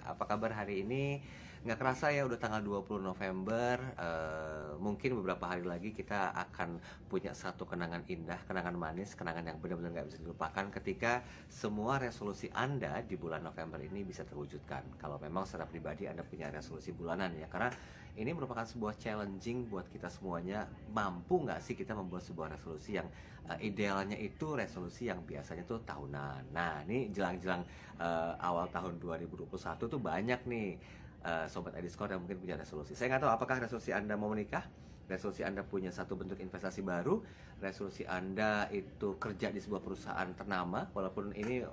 Apa kabar hari ini? Nggak kerasa ya udah tanggal 20 November. Mungkin beberapa hari lagi kita akan punya satu kenangan indah, kenangan manis, kenangan yang benar-benar nggak bisa dilupakan ketika semua resolusi Anda di bulan November ini bisa terwujudkan. Kalau memang secara pribadi Anda punya resolusi bulanan ya, karena ini merupakan sebuah challenging buat kita semuanya. Mampu nggak sih kita membuat sebuah resolusi yang idealnya itu resolusi yang biasanya tuh tahunan. Nah, ini jelang-jelang awal tahun 2021 tuh banyak nih Sobat Ediscore yang mungkin punya resolusi. Saya nggak tahu apakah resolusi Anda mau menikah, resolusi Anda punya satu bentuk investasi baru, resolusi Anda itu kerja di sebuah perusahaan ternama, walaupun ini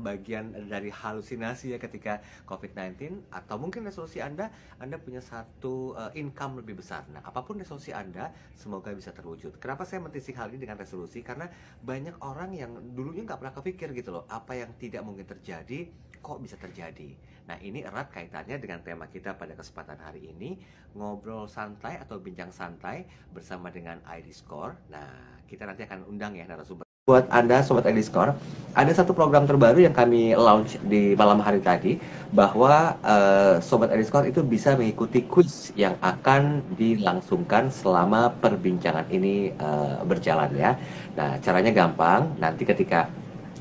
bagian dari halusinasi ya ketika COVID-19, atau mungkin resolusi Anda punya satu income lebih besar. Nah, apapun resolusi Anda, semoga bisa terwujud. Kenapa saya mentisik hal ini dengan resolusi? Karena banyak orang yang dulunya nggak pernah kepikir gitu loh, apa yang tidak mungkin terjadi, kok bisa terjadi. Nah, ini erat kaitannya dengan tema kita pada kesempatan hari ini, ngobrol santai atau bincang santai bersama dengan Ediscore. Nah, kita nanti akan undang ya narasumber. Buat Anda Sobat Ediscore, ada satu program terbaru yang kami launch di malam hari tadi, bahwa Sobat Ediscore itu bisa mengikuti quiz yang akan dilangsungkan selama perbincangan ini berjalan ya. Nah, caranya gampang, nanti ketika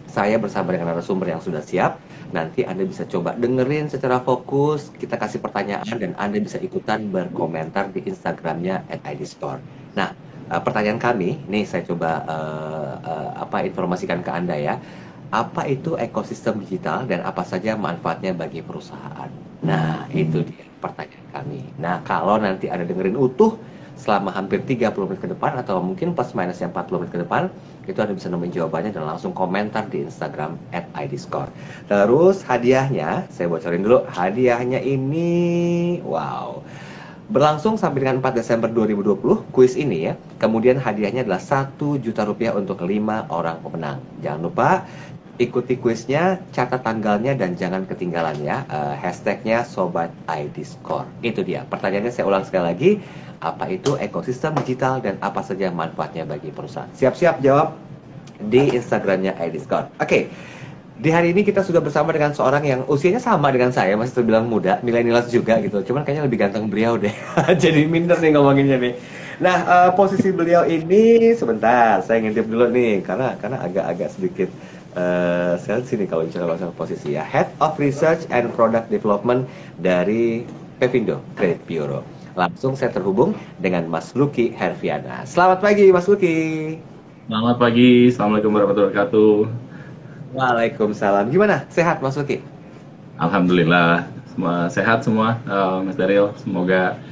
saya bersama dengan narasumber yang sudah siap, nanti Anda bisa coba dengerin secara fokus, kita kasih pertanyaan, dan Anda bisa ikutan berkomentar di Instagramnya @idstore. Nah, pertanyaan kami, nih saya coba informasikan ke Anda ya. Apa itu ekosistem digital dan apa saja manfaatnya bagi perusahaan? Nah, itu dia pertanyaan kami. Nah, kalau nanti Anda dengerin utuh selama hampir 30 menit ke depan, atau mungkin plus minus yang 40 menit ke depan, itu Anda bisa nemuin jawabannya dan langsung komentar di Instagram @idiscore. Terus hadiahnya, saya bocorin dulu, hadiahnya ini, wow, berlangsung sampai dengan 4 Desember 2020, kuis ini ya. Kemudian hadiahnya adalah 1 juta rupiah untuk 5 orang pemenang. Jangan lupa ikuti kuisnya, catat tanggalnya, dan jangan ketinggalan ya hashtagnya Sobat Ediscore. Itu dia, pertanyaannya saya ulang sekali lagi. Apa itu ekosistem digital dan apa saja manfaatnya bagi perusahaan? Siap-siap jawab di Instagramnya Ediscore. Oke, di hari ini kita sudah bersama dengan seorang yang usianya sama dengan saya, masih terbilang muda, milenials juga gitu. Cuman kayaknya lebih ganteng beliau deh. Jadi minder nih ngomonginnya nih. Nah, posisi beliau ini, sebentar, saya ngintip dulu nih, karena agak-agak sedikit saya sini kalau bicara masalah posisi ya. Head of Research and Product Development dari Pevindo Credit Bureau. Langsung saya terhubung dengan Mas Lucky Herviana. Selamat pagi Mas Lucky. Selamat pagi, Assalamualaikum warahmatullahi wabarakatuh. Waalaikumsalam. Gimana? Sehat Mas Lucky? Alhamdulillah, semua sehat semua, Mas Daryl. Semoga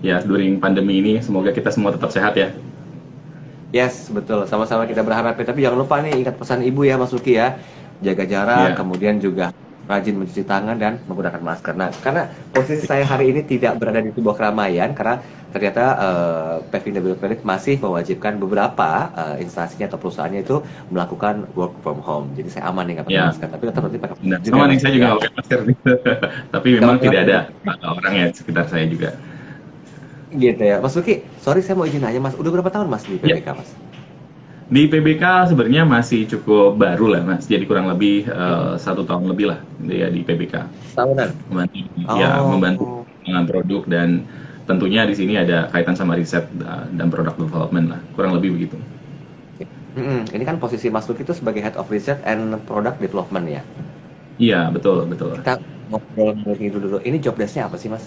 ya during pandemi ini, semoga kita semua tetap sehat ya. Yes, betul. Sama-sama kita berharap ya. Tapi jangan lupa nih, ingat pesan Ibu ya Mas Lucky ya. Jaga jarak, kemudian juga rajin mencuci tangan dan menggunakan masker. Nah, karena posisi saya hari ini tidak berada di sebuah keramaian, karena ternyata Pevindo Credit masih mewajibkan beberapa instansinya atau perusahaannya itu melakukan work from home. Jadi saya aman nih nggak pakai masker, tapi tetap nanti pakai masker. Sama nih, saya juga nggak pakai masker. Tapi memang tidak ada orang yang sekitar saya juga. Gitu ya, Mas Lucky. Sorry, saya mau izin aja Mas. Udah berapa tahun Mas di PBK Mas? Di PBK sebenarnya masih cukup baru lah Mas, jadi kurang lebih 1 tahun lebih lah ya di PBK. Tahunan? Membantu dengan produk, dan tentunya di sini ada kaitan sama riset dan product development lah, kurang lebih begitu. Ini kan posisi Mas Lucky itu sebagai Head of Research and Product Development ya? Iya, betul. Kita ngobrol dulu. Ini job desk-nya apa sih Mas?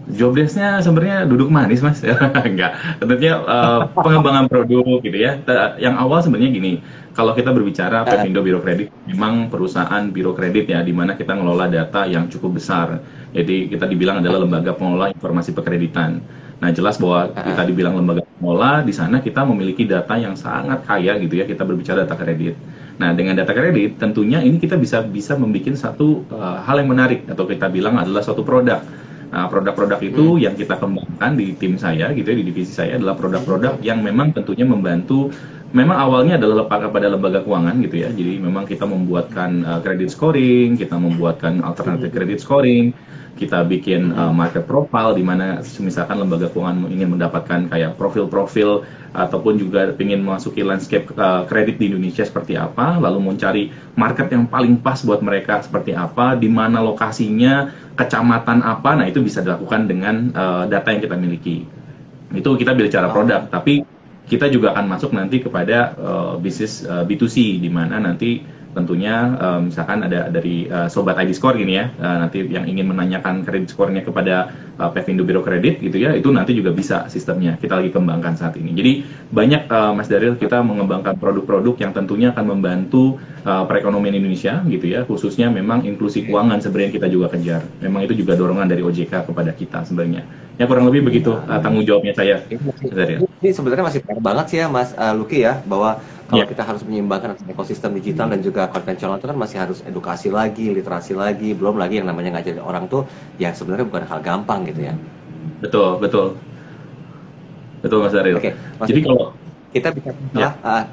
Job desk-nya sebenarnya duduk manis Mas. Enggak, tentunya pengembangan produk gitu ya. Yang awal sebenarnya gini, kalau kita berbicara Pevindo Biro Kredit, memang perusahaan biro kredit ya, di mana kita ngelola data yang cukup besar. Jadi kita dibilang adalah lembaga pengelola informasi pekreditan. Nah, jelas bahwa kita dibilang lembaga pengelola, di sana kita memiliki data yang sangat kaya gitu ya, kita berbicara data kredit. Nah, dengan data kredit tentunya ini kita bisa membuat satu hal yang menarik, atau kita bilang adalah suatu produk. Nah, produk-produk itu yang kita kembangkan di tim saya gitu ya, di divisi saya, adalah produk-produk yang memang tentunya membantu memang awalnya adalah kepada lembaga keuangan gitu ya. Jadi memang kita membuatkan credit scoring, kita membuatkan alternative credit scoring, kita bikin market profile di mana misalkan lembaga keuangan ingin mendapatkan kayak profil-profil ataupun juga ingin memasuki landscape kredit di Indonesia seperti apa, lalu mencari market yang paling pas buat mereka seperti apa, di mana lokasinya, kecamatan apa. Nah, itu bisa dilakukan dengan data yang kita miliki. Itu kita bicara produk, tapi kita juga akan masuk nanti kepada bisnis B2C, di mana nanti tentunya misalkan ada dari Sobat ID Score gini ya, nanti yang ingin menanyakan kredit skornya kepada Pevindo Biro Kredit gitu ya, itu nanti juga bisa sistemnya, kita lagi kembangkan saat ini. Jadi banyak Mas Daryl, kita mengembangkan produk-produk yang tentunya akan membantu perekonomian Indonesia gitu ya, khususnya memang inklusi keuangan sebenarnya kita juga kejar. Memang itu juga dorongan dari OJK kepada kita sebenarnya. Ya kurang lebih begitu tanggung jawabnya saya. Ini sebenarnya masih PR banget sih ya Mas Lucky ya, bahwa kalau kita harus menyeimbangkan ekosistem digital dan juga konvensional itu kan masih harus edukasi lagi, literasi lagi, belum lagi yang namanya ngajarin orang tuh yang sebenarnya bukan hal gampang gitu ya. Betul Mas Daryl. Oke, jadi kalau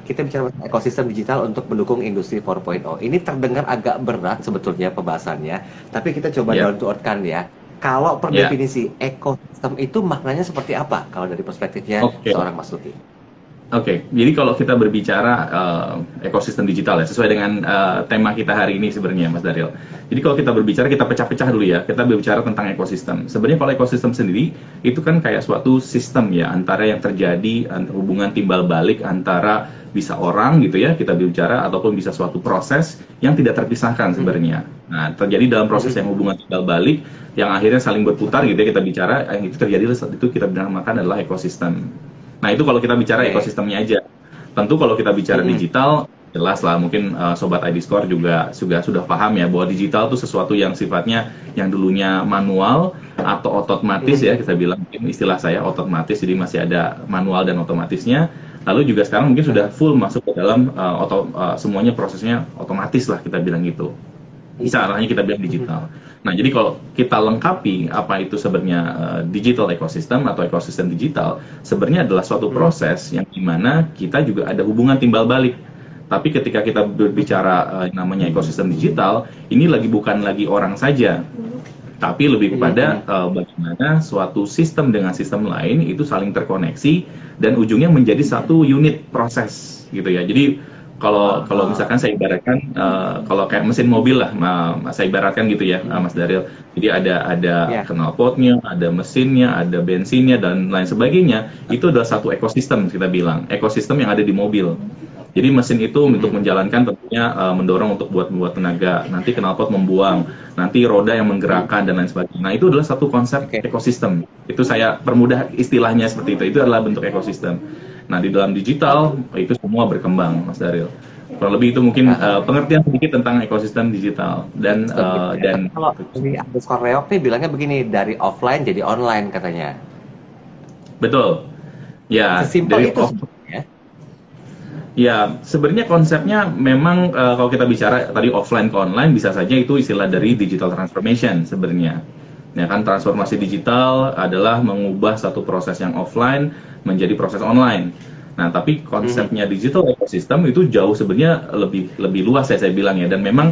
kita bicara ekosistem digital untuk mendukung industri 4.0. Ini terdengar agak berat sebetulnya pembahasannya, tapi kita coba down to earth kan ya. Kalau per definisi ekosistem itu maknanya seperti apa kalau dari perspektifnya seorang Mas Lucky? Oke, jadi kalau kita berbicara ekosistem digital ya, sesuai dengan tema kita hari ini sebenarnya Mas Daryl. Jadi kalau kita berbicara, kita pecah-pecah dulu ya, kita berbicara tentang ekosistem. Sebenarnya kalau ekosistem sendiri, itu kan kayak suatu sistem ya, antara yang terjadi hubungan timbal balik antara bisa orang gitu ya, kita berbicara, ataupun bisa suatu proses yang tidak terpisahkan sebenarnya. Nah, terjadi dalam proses yang hubungan timbal balik, yang akhirnya saling berputar gitu ya, kita bicara, yang itu terjadi itu kita namakan adalah ekosistem. Nah, itu kalau kita bicara ekosistemnya aja. Tentu kalau kita bicara digital, jelas lah mungkin Sobat ID Score juga sudah paham ya bahwa digital itu sesuatu yang sifatnya yang dulunya manual atau otomatis ya, kita bilang istilah saya otomatis, jadi masih ada manual dan otomatisnya. Lalu juga sekarang mungkin sudah full masuk ke dalam semuanya prosesnya otomatis lah, kita bilang gitu. Bisa arahnya kita bilang digital. Nah, jadi kalau kita lengkapi apa itu sebenarnya digital ecosystem atau ekosistem digital, sebenarnya adalah suatu proses yang dimana kita juga ada hubungan timbal balik. Tapi ketika kita berbicara namanya ekosistem digital, ini bukan lagi orang saja, tapi lebih kepada bagaimana suatu sistem dengan sistem lain itu saling terkoneksi dan ujungnya menjadi satu unit proses gitu ya. Jadi kalau misalkan saya ibaratkan kalau kayak mesin mobil lah, saya ibaratkan gitu ya Mas Daryl. Jadi ada knalpotnya, ada mesinnya, ada bensinnya dan lain sebagainya. Itu adalah satu ekosistem, kita bilang ekosistem yang ada di mobil. Jadi mesin itu untuk menjalankan tentunya mendorong untuk buat tenaga, nanti knalpot membuang, nanti roda yang menggerakkan dan lain sebagainya. Nah, itu adalah satu konsep ekosistem. Itu saya permudah istilahnya seperti itu. Itu adalah bentuk ekosistem. Nah, di dalam digital itu semua berkembang, Mas Daryl. Kurang lebih itu mungkin pengertian sedikit tentang ekosistem digital dan kalau di Underscore Reok nih bilangnya begini, dari offline jadi online katanya. Betul. Ya, sesimpel itu. Ya, sebenarnya konsepnya memang kalau kita bicara tadi offline ke online bisa saja itu istilah dari digital transformation sebenarnya. Ya kan, transformasi digital adalah mengubah satu proses yang offline menjadi proses online. Nah, tapi konsepnya digital ecosystem itu jauh sebenarnya lebih luas ya saya bilang ya. Dan memang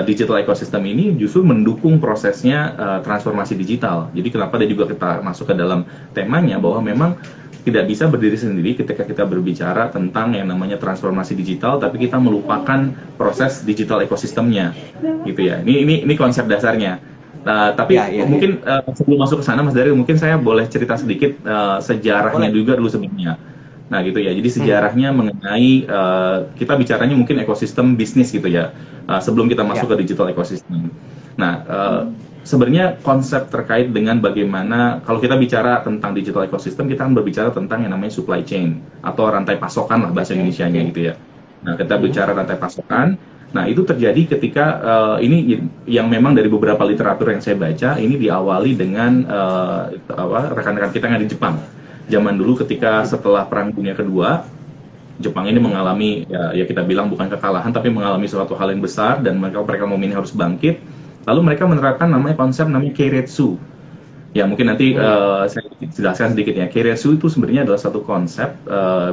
digital ecosystem ini justru mendukung prosesnya transformasi digital. Jadi kenapa dia juga kita masuk ke dalam temanya bahwa memang tidak bisa berdiri sendiri ketika kita berbicara tentang yang namanya transformasi digital, tapi kita melupakan proses digital ekosistemnya, gitu ya. Ini konsep dasarnya. Tapi mungkin sebelum masuk ke sana, Mas Daryl, mungkin saya boleh cerita sedikit sejarahnya juga dulu sebenarnya. Nah, gitu ya. Jadi sejarahnya mengenai kita bicaranya mungkin ekosistem bisnis gitu ya. Sebelum kita masuk ke digital ekosistem. Nah, sebenarnya konsep terkait dengan bagaimana kalau kita bicara tentang digital ecosystem, kita akan berbicara tentang yang namanya supply chain atau rantai pasokan lah bahasa Indonesianya gitu ya. Nah, kita bicara rantai pasokan. Nah, itu terjadi ketika ini yang memang dari beberapa literatur yang saya baca, ini diawali dengan rekan-rekan kita yang ada di Jepang. Zaman dulu ketika setelah Perang Dunia Kedua, Jepang ini mengalami ya kita bilang bukan kekalahan, tapi mengalami suatu hal yang besar dan mereka mau ini harus bangkit. Lalu mereka menerapkan konsep namanya keiretsu. Ya, mungkin nanti saya jelaskan sedikit ya. Keiretsu itu sebenarnya adalah satu konsep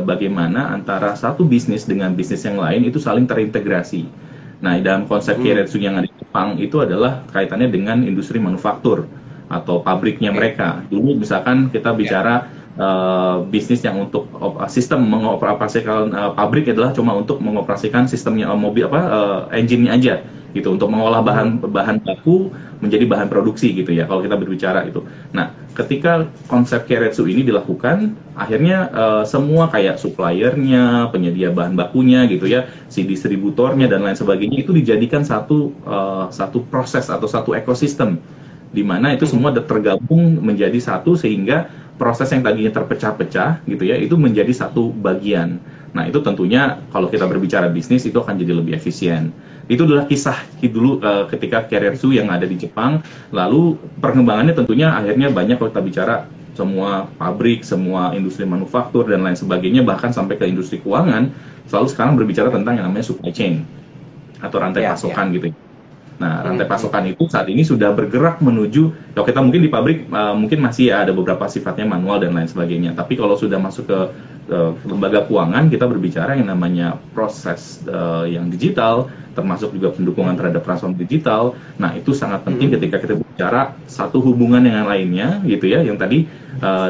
bagaimana antara satu bisnis dengan bisnis yang lain itu saling terintegrasi. Nah, dalam konsep Keiretsu yang ada di Jepang itu adalah kaitannya dengan industri manufaktur atau pabriknya mereka. Dulu misalkan kita bicara bisnis yang untuk sistem mengoperasikan pabrik adalah cuma untuk mengoperasikan sistemnya mobil engine-nya aja gitu, untuk mengolah bahan baku menjadi bahan produksi gitu ya kalau kita berbicara itu. Nah, ketika konsep Keiretsu ini dilakukan, akhirnya semua kayak suppliernya, penyedia bahan bakunya gitu ya, si distributornya dan lain sebagainya itu dijadikan satu proses atau satu ekosistem di mana itu semua tergabung menjadi satu sehingga proses yang tadinya terpecah-pecah gitu ya itu menjadi satu bagian. Nah, itu tentunya kalau kita berbicara bisnis itu akan jadi lebih efisien. Itu adalah kisah dulu ketika Keiretsu yang ada di Jepang. Lalu perkembangannya tentunya akhirnya banyak kalau kita bicara semua pabrik, semua industri manufaktur dan lain sebagainya, bahkan sampai ke industri keuangan, selalu sekarang berbicara tentang yang namanya supply chain atau rantai pasokan gitu. Nah, rantai pasokan itu saat ini sudah bergerak menuju, kalau kita mungkin di pabrik mungkin masih ada beberapa sifatnya manual dan lain sebagainya. Tapi kalau sudah masuk ke lembaga keuangan, kita berbicara yang namanya proses yang digital, termasuk juga pendukungan terhadap transformasi digital. Nah, itu sangat penting ketika kita bicara satu hubungan dengan lainnya, gitu ya, yang tadi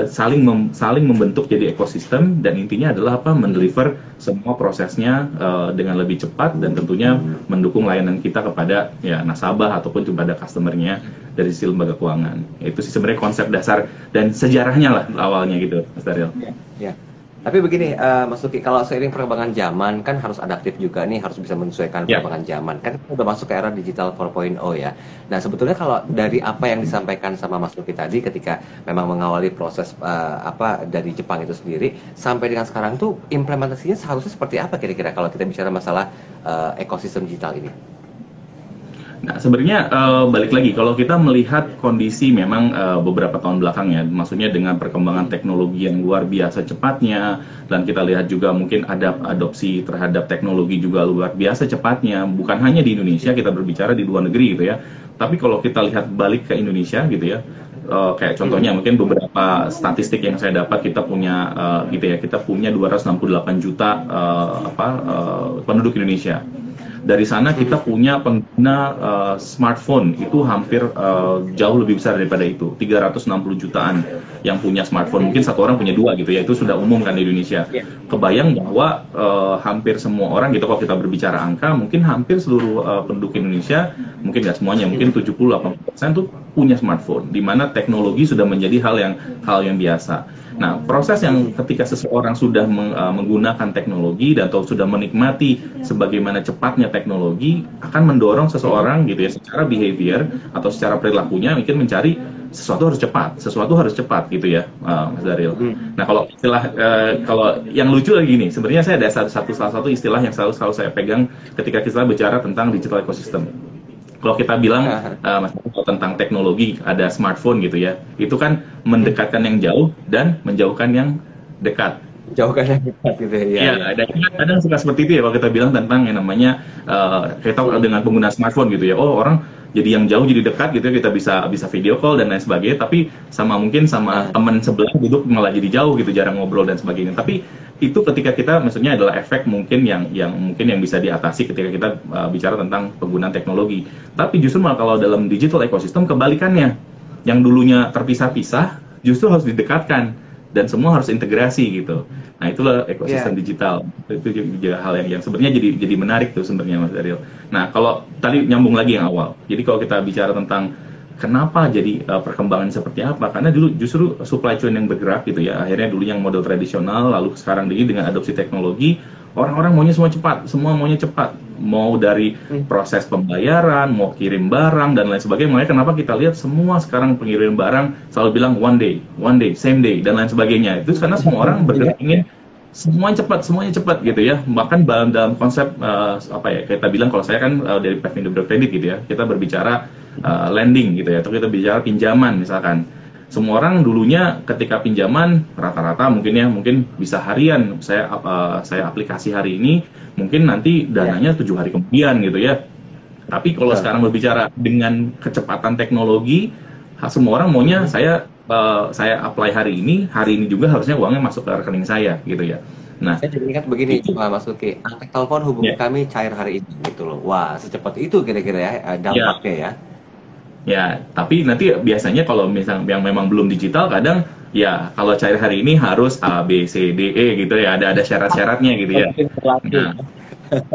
saling membentuk jadi ekosistem, dan intinya adalah apa? Mendeliver semua prosesnya dengan lebih cepat dan tentunya mendukung layanan kita kepada ya nasabah ataupun kepada customernya dari sisi lembaga keuangan. Itu sih sebenarnya konsep dasar dan sejarahnya lah awalnya gitu, Mas Daryl. Ya. Tapi begini, Mas Luki, kalau seiring perkembangan zaman kan harus adaptif juga nih, harus bisa menyesuaikan perkembangan zaman. Kan kita udah masuk ke era digital 4.0 ya. Nah, sebetulnya kalau dari apa yang disampaikan sama Mas Luki tadi ketika memang mengawali proses dari Jepang itu sendiri sampai dengan sekarang tuh implementasinya seharusnya seperti apa kira-kira kalau kita bicara masalah ekosistem digital ini? Nah, sebenarnya balik lagi, kalau kita melihat kondisi memang beberapa tahun belakang ya, maksudnya dengan perkembangan teknologi yang luar biasa cepatnya, dan kita lihat juga mungkin adopsi terhadap teknologi juga luar biasa cepatnya, bukan hanya di Indonesia, kita berbicara di luar negeri gitu ya. Tapi kalau kita lihat balik ke Indonesia gitu ya, kayak contohnya mungkin beberapa statistik yang saya dapat, kita punya gitu ya, kita punya 268 juta penduduk Indonesia. Dari sana kita punya pengguna smartphone itu hampir jauh lebih besar daripada itu, 360 jutaan yang punya smartphone. Mungkin satu orang punya dua gitu ya, itu sudah umum kan di Indonesia. Kebayang bahwa hampir semua orang gitu, kalau kita berbicara angka, mungkin hampir seluruh penduduk Indonesia, mungkin nggak semuanya, mungkin 70-80% tuh punya smartphone, di mana teknologi sudah menjadi hal yang biasa. Nah, proses yang ketika seseorang sudah menggunakan teknologi dan atau sudah menikmati sebagaimana cepatnya teknologi, akan mendorong seseorang gitu ya, secara behavior atau secara perilakunya mungkin mencari sesuatu harus cepat gitu ya, Mas Daryl. Nah, kalau istilah kalau yang lucu lagi gini, sebenarnya saya ada salah satu istilah yang selalu saya pegang ketika kita bicara tentang digital ecosystem. Kalau kita bilang tentang teknologi, ada smartphone gitu ya, itu kan mendekatkan yang jauh dan menjauhkan yang dekat. Jauhkan yang dekat gitu ya. Iya, kadang suka seperti itu ya kalau kita bilang tentang yang namanya kita dengan pengguna smartphone gitu ya. Oh, orang jadi yang jauh jadi dekat gitu ya, kita bisa video call dan lain sebagainya, tapi mungkin sama teman sebelah duduk malah jadi jauh gitu, jarang ngobrol dan sebagainya. Tapi itu ketika kita, maksudnya adalah efek mungkin yang bisa diatasi ketika kita bicara tentang penggunaan teknologi. Tapi justru malah kalau dalam digital ecosystem kebalikannya, yang dulunya terpisah-pisah justru harus didekatkan dan semua harus integrasi gitu. Nah, itulah ekosistem digital. Itu juga hal yang sebenarnya jadi menarik tuh sebenarnya, Mas Daryl. Nah, kalau tadi nyambung lagi yang awal. Jadi kalau kita bicara tentang kenapa jadi perkembangan seperti apa? Karena dulu justru supply chain yang bergerak gitu ya. Akhirnya dulu yang model tradisional, lalu sekarang dengan adopsi teknologi, orang-orang maunya semua maunya cepat. Mau dari proses pembayaran, mau kirim barang dan lain sebagainya. Makanya kenapa kita lihat semua sekarang pengirim barang selalu bilang one day, same day dan lain sebagainya. Itu karena semua orang bergerak ingin semuanya cepat gitu ya. Bahkan dalam konsep kita bilang, kalau saya kan dari Pevindo Biro Kredit gitu ya, kita berbicara lending gitu ya, atau kita bicara pinjaman misalkan. Semua orang dulunya ketika pinjaman rata-rata mungkin bisa harian, saya aplikasi hari ini, mungkin nanti dananya 7 hari kemudian gitu ya. Tapi kalau sekarang berbicara dengan kecepatan teknologi, semua orang maunya saya apply hari ini juga harusnya uangnya masuk ke rekening saya gitu ya. Nah, Saya jadi ingat begini, itu Mas Luki, angkat telepon hubungi ya, kami cair hari ini gitu loh. Wah, secepat itu kira-kira ya ya, dampaknya ya. ya, tapi nanti biasanya kalau misalnya yang memang belum digital, kadang ya kalau cair hari ini harus A B C D E gitu ya, ada syarat-syaratnya gitu ya. Mungkin berlaku. Nah,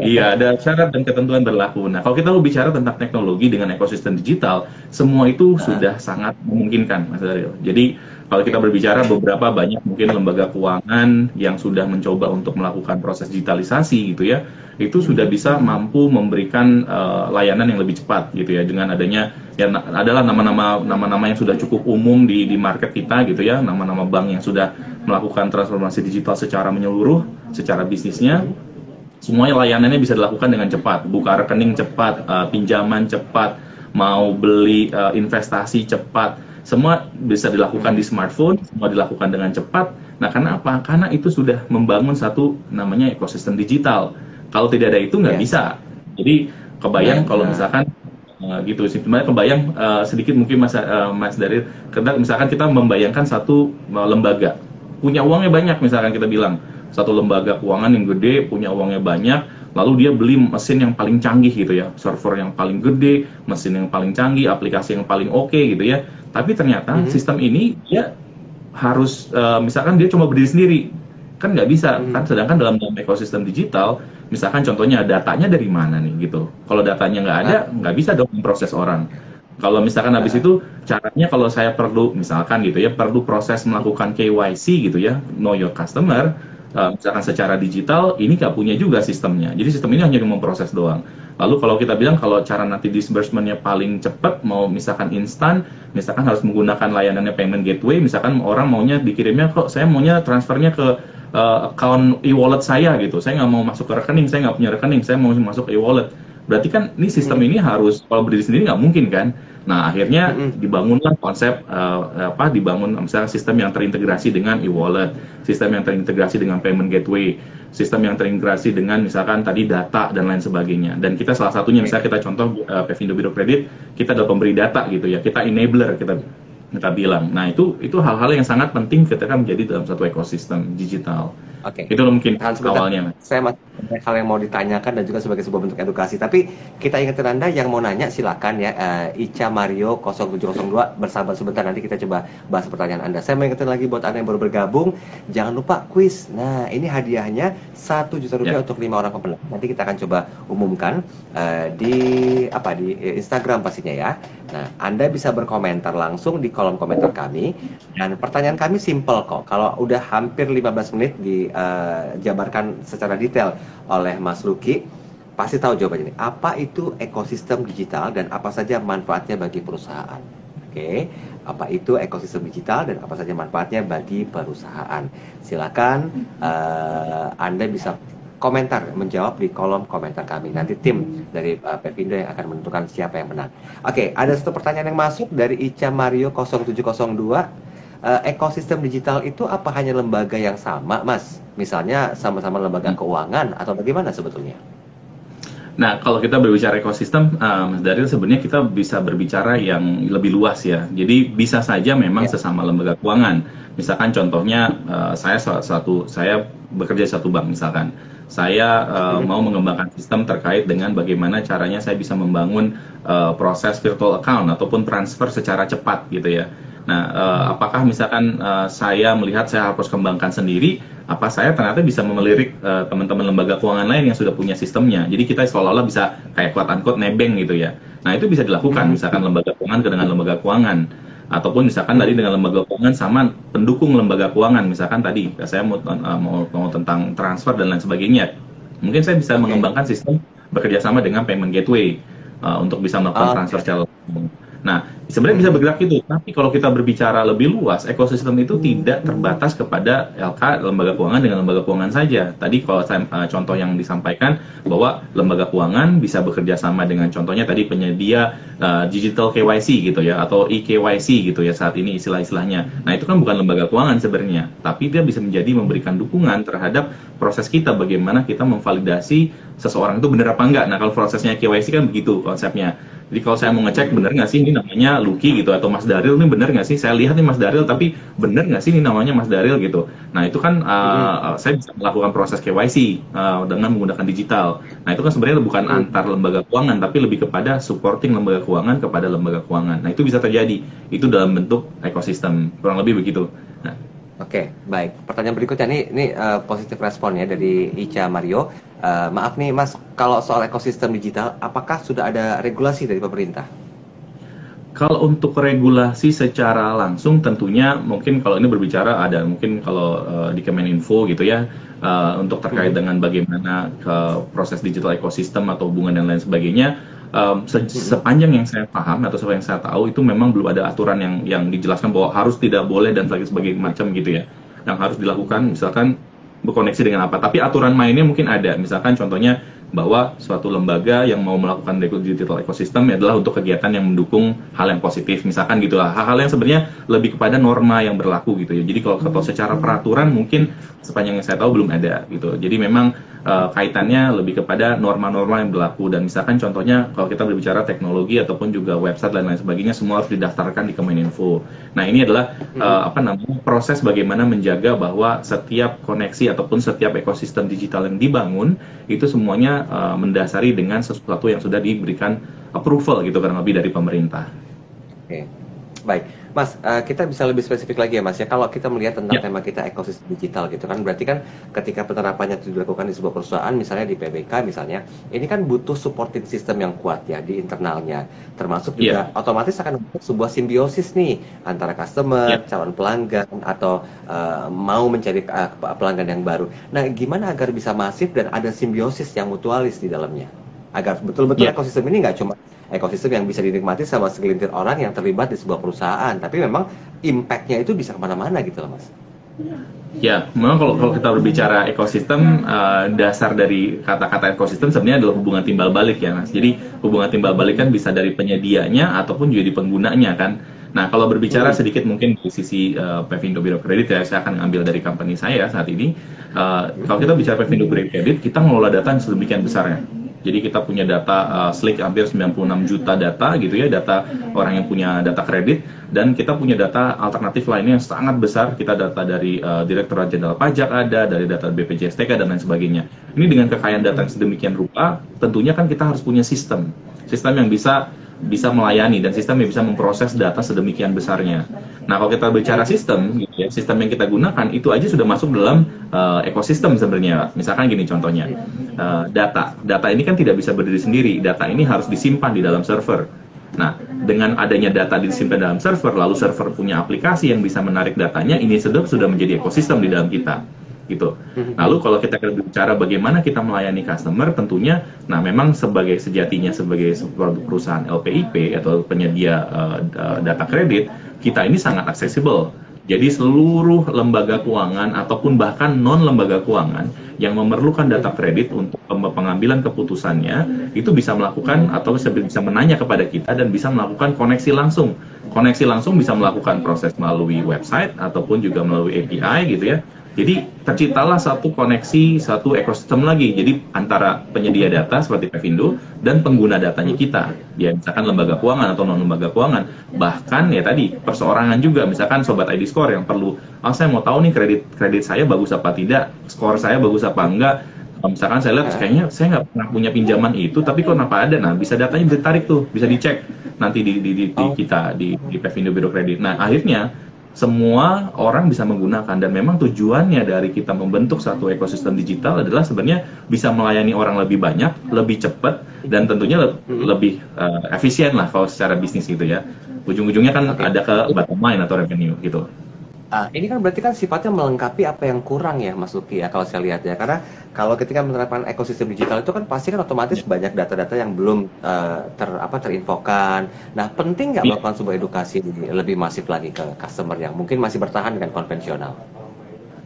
iya, ada syarat dan ketentuan berlaku. Nah, kalau kita mau bicara tentang teknologi dengan ekosistem digital, semua itu Nah, sudah sangat memungkinkan, Mas Daryl. Jadi, kalau kita berbicara beberapa banyak mungkin lembaga keuangan yang sudah mencoba untuk melakukan proses digitalisasi gitu ya, itu sudah bisa mampu memberikan layanan yang lebih cepat gitu ya, dengan adanya ya adalah nama-nama yang sudah cukup umum di market kita gitu ya, nama-nama bank yang sudah melakukan transformasi digital secara menyeluruh, secara bisnisnya. Semuanya layanannya bisa dilakukan dengan cepat, buka rekening cepat, pinjaman cepat, mau beli investasi cepat, semua bisa dilakukan di smartphone, semua dilakukan dengan cepat. Nah, karena apa? Karena itu sudah membangun satu namanya ekosistem digital. Kalau tidak ada itu nggak ya. bisa. Jadi kebayang kalau Nah, misalkan gitu sih. Sebenarnya kebayang sedikit mungkin Mas dari misalkan kita membayangkan satu lembaga punya uangnya banyak, misalkan kita bilang satu lembaga keuangan yang gede punya uangnya banyak, lalu dia beli mesin yang paling canggih gitu ya, server yang paling gede, mesin yang paling canggih, aplikasi yang paling oke gitu ya. Tapi ternyata sistem ini dia harus misalkan dia cuma berdiri sendiri, kan nggak bisa kan. Sedangkan dalam ekosistem digital, misalkan contohnya datanya dari mana nih gitu, kalau datanya nggak ada, nah, nggak bisa dong memproses orang. Kalau misalkan habis nah, itu caranya, kalau saya perlu misalkan gitu ya, perlu proses melakukan KYC gitu ya, know your customer, misalkan secara digital, ini nggak punya juga sistemnya. Jadi sistem ini hanya memproses doang. Lalu kalau kita bilang kalau cara nanti disbursementnya paling cepat, mau misalkan instan, misalkan harus menggunakan layanannya payment gateway, misalkan orang maunya dikirimnya, kok saya maunya transfernya ke account e-wallet saya gitu, saya nggak mau masuk ke rekening, saya nggak punya rekening, saya mau masuk ke e-wallet. Berarti kan ini sistem ini harus, kalau berdiri sendiri nggak mungkin kan. Nah, akhirnya dibangunlah konsep dibangun misalnya sistem yang terintegrasi dengan e-wallet, sistem yang terintegrasi dengan payment gateway, sistem yang terintegrasi dengan misalkan tadi data dan lain sebagainya. Dan kita salah satunya, misalnya kita contoh Pevindo Biro Kredit, kita adalah pemberi data gitu ya, kita enabler, kita bilang. Nah, itu hal-hal yang sangat penting ketika menjadi dalam satu ekosistem digital. oke. Itu mungkin Tahan sebentar. awalnya, Mas. Saya masih banyak hal yang mau ditanyakan dan juga sebagai sebuah bentuk edukasi. Tapi kita ingetin Anda yang mau nanya silakan ya. Ica Mario 0702 bersabar sebentar, nanti kita coba bahas pertanyaan Anda. Saya mau ingetin lagi buat Anda yang baru bergabung, jangan lupa kuis. Nah, ini hadiahnya 1 juta rupiah untuk 5 orang pemenang. Nanti kita akan coba umumkan di Instagram pastinya ya. Nah, Anda bisa berkomentar langsung di kolom komentar kami, dan pertanyaan kami simple kok. Kalau udah hampir 15 menit dijabarkan secara detail oleh Mas Luki, pasti tahu jawabannya ini. Apa itu ekosistem digital dan apa saja manfaatnya bagi perusahaan? Oke, apa itu ekosistem digital dan apa saja manfaatnya bagi perusahaan? Silakan Anda bisa komentar, menjawab di kolom komentar kami. Nanti tim dari Pevindo yang akan menentukan siapa yang menang. Oke, ada satu pertanyaan yang masuk dari Ica Mario 0702. Ekosistem digital itu apa hanya lembaga yang sama, Mas? Misalnya sama-sama lembaga keuangan atau bagaimana sebetulnya? Nah, kalau kita berbicara ekosistem, Mas Daryl, sebenarnya kita bisa berbicara yang lebih luas ya. Jadi bisa saja memang Ya. sesama lembaga keuangan. Misalkan contohnya, saya bekerja di satu bank misalkan. Saya mau mengembangkan sistem terkait dengan bagaimana caranya saya bisa membangun proses virtual account ataupun transfer secara cepat gitu ya. Nah, apakah misalkan saya melihat saya harus kembangkan sendiri, apa saya ternyata bisa melirik teman-teman lembaga keuangan lain yang sudah punya sistemnya. Jadi kita seolah-olah bisa kayak quote-unquote nebeng gitu ya. Nah, itu bisa dilakukan, misalkan lembaga keuangan dengan lembaga keuangan. Ataupun misalkan tadi dengan lembaga keuangan sama pendukung lembaga keuangan. Misalkan tadi saya mau tentang transfer dan lain sebagainya. Mungkin saya bisa mengembangkan sistem bekerja sama dengan payment gateway untuk bisa melakukan transfer secara langsung. Nah, sebenarnya bisa bergerak itu, tapi kalau kita berbicara lebih luas, ekosistem itu tidak terbatas kepada LK, lembaga keuangan dengan lembaga keuangan saja. Tadi kalau contoh yang disampaikan bahwa lembaga keuangan bisa bekerja sama dengan contohnya tadi penyedia digital KYC gitu ya, atau eKYC gitu ya saat ini istilah-istilahnya. Nah, itu kan bukan lembaga keuangan sebenarnya, tapi dia bisa memberikan dukungan terhadap proses kita, bagaimana kita memvalidasi seseorang itu benar apa enggak. Nah, kalau prosesnya KYC kan begitu konsepnya. Jadi kalau saya mau ngecek bener nggak sih ini namanya Lucky gitu, atau Mas Daril ini bener nggak sih? Saya lihat nih Mas Daril, tapi bener nggak sih ini namanya Mas Daril gitu. Nah itu kan saya bisa melakukan proses KYC dengan menggunakan digital. Nah itu kan sebenarnya bukan antar lembaga keuangan, tapi lebih kepada supporting lembaga keuangan kepada lembaga keuangan. Nah itu bisa terjadi, itu dalam bentuk ekosistem, kurang lebih begitu. Nah, Oke, baik. Pertanyaan berikutnya ini positif respon ya dari Ica Mario. Maaf nih Mas, kalau soal ekosistem digital, apakah sudah ada regulasi dari pemerintah? kalau untuk regulasi secara langsung tentunya mungkin kalau ini berbicara ada mungkin kalau di Kemeninfo gitu ya, untuk terkait dengan bagaimana proses digital ekosistem atau hubungan dan lain sebagainya. Sepanjang yang saya paham atau sepanjang yang saya tahu itu memang belum ada aturan yang dijelaskan bahwa harus, tidak boleh dan sebagainya macam gitu ya, yang harus dilakukan misalkan berkoneksi dengan apa. Tapi aturan mainnya mungkin ada, misalkan contohnya bahwa suatu lembaga yang mau melakukan digital ekosistem adalah untuk kegiatan yang mendukung hal yang positif, misalkan gitu lah. Hal-hal yang sebenarnya lebih kepada norma yang berlaku gitu ya. Jadi kalau secara peraturan mungkin sepanjang yang saya tahu belum ada gitu. Jadi memang kaitannya lebih kepada norma-norma yang berlaku, dan misalkan contohnya kalau kita berbicara teknologi ataupun juga website dan lain sebagainya semua harus didaftarkan di Kemeninfo. Nah ini adalah proses bagaimana menjaga bahwa setiap koneksi ataupun setiap ekosistem digital yang dibangun itu semuanya mendasari dengan sesuatu yang sudah diberikan approval gitu kurang lebih dari pemerintah. Oke, baik. Mas, kita bisa lebih spesifik lagi ya Mas ya, kalau kita melihat tentang tema kita ekosistem digital gitu kan, berarti kan ketika penerapannya itu dilakukan di sebuah perusahaan, misalnya di PBK misalnya, ini kan butuh supporting system yang kuat ya di internalnya, termasuk juga otomatis akan membentuk sebuah simbiosis nih antara customer, calon pelanggan, atau mau mencari pelanggan yang baru. Nah, gimana agar bisa masif dan ada simbiosis yang mutualis di dalamnya? Agar betul-betul ekosistem ini nggak cuma ekosistem yang bisa dinikmati sama segelintir orang yang terlibat di sebuah perusahaan, tapi memang impact-nya itu bisa kemana-mana gitu loh Mas. Ya, memang kalau kita berbicara ekosistem, dasar dari kata-kata ekosistem sebenarnya adalah hubungan timbal balik ya Mas. Jadi hubungan timbal balik kan bisa dari penyedianya ataupun juga di penggunanya kan. Nah kalau berbicara sedikit mungkin di sisi Pevindo Biro Kredit ya, saya akan ambil dari company saya saat ini. Kalau kita bicara Pevindo Biro Kredit, kita mengelola data yang sedemikian besarnya. Jadi kita punya data slick hampir 96 juta data gitu ya, data orang yang punya data kredit, dan kita punya data alternatif lainnya yang sangat besar. Kita data dari Direktorat Jenderal Pajak ada, dari data BPJS/TK dan lain sebagainya. Ini dengan kekayaan data yang sedemikian rupa, tentunya kan kita harus punya sistem yang bisa melayani dan sistem yang bisa memproses data sedemikian besarnya. Nah, kalau kita bicara sistem, gitu ya, sistem yang kita gunakan itu aja sudah masuk dalam ekosistem sebenarnya. Misalkan gini contohnya, data ini kan tidak bisa berdiri sendiri. Data ini harus disimpan di dalam server. Nah, dengan adanya data disimpan dalam server, lalu server punya aplikasi yang bisa menarik datanya, ini sudah menjadi ekosistem di dalam kita. Gitu. Lalu kalau kita bicara bagaimana kita melayani customer, tentunya, nah memang sejatinya sebagai perusahaan LPIP atau penyedia data kredit, kita ini sangat aksesibel. Jadi seluruh lembaga keuangan ataupun bahkan non lembaga keuangan yang memerlukan data kredit untuk pengambilan keputusannya itu bisa melakukan atau bisa menanya kepada kita dan bisa melakukan koneksi langsung. Koneksi langsung bisa melakukan proses melalui website ataupun juga melalui API gitu ya. Jadi terciptalah satu koneksi, satu ekosistem lagi. Jadi antara penyedia data seperti Pevindo dan pengguna datanya kita. Ya misalkan lembaga keuangan atau non lembaga keuangan. Bahkan ya tadi perseorangan juga, misalkan sobat ID Score yang perlu, saya mau tahu nih kredit saya bagus apa tidak, skor saya bagus apa enggak. Misalkan saya lihat kayaknya saya nggak pernah punya pinjaman itu, tapi kok kenapa ada? Nah bisa datanya bisa ditarik tuh, bisa dicek nanti di kita di Pevindo Biro Kredit. Nah akhirnya semua orang bisa menggunakan, dan memang tujuannya dari kita membentuk satu ekosistem digital adalah sebenarnya bisa melayani orang lebih banyak, lebih cepat, dan tentunya lebih efisien lah kalau secara bisnis gitu ya. Ujung-ujungnya kan ada ke bottom line atau revenue gitu. Ini kan berarti kan sifatnya melengkapi apa yang kurang ya Mas Lucky ya kalau saya lihat ya, karena kalau ketika menerapkan ekosistem digital itu kan pasti kan otomatis banyak data-data yang belum terinfokan. Nah penting nggak melakukan sebuah edukasi lebih masif lagi ke customer yang mungkin masih bertahan dengan konvensional?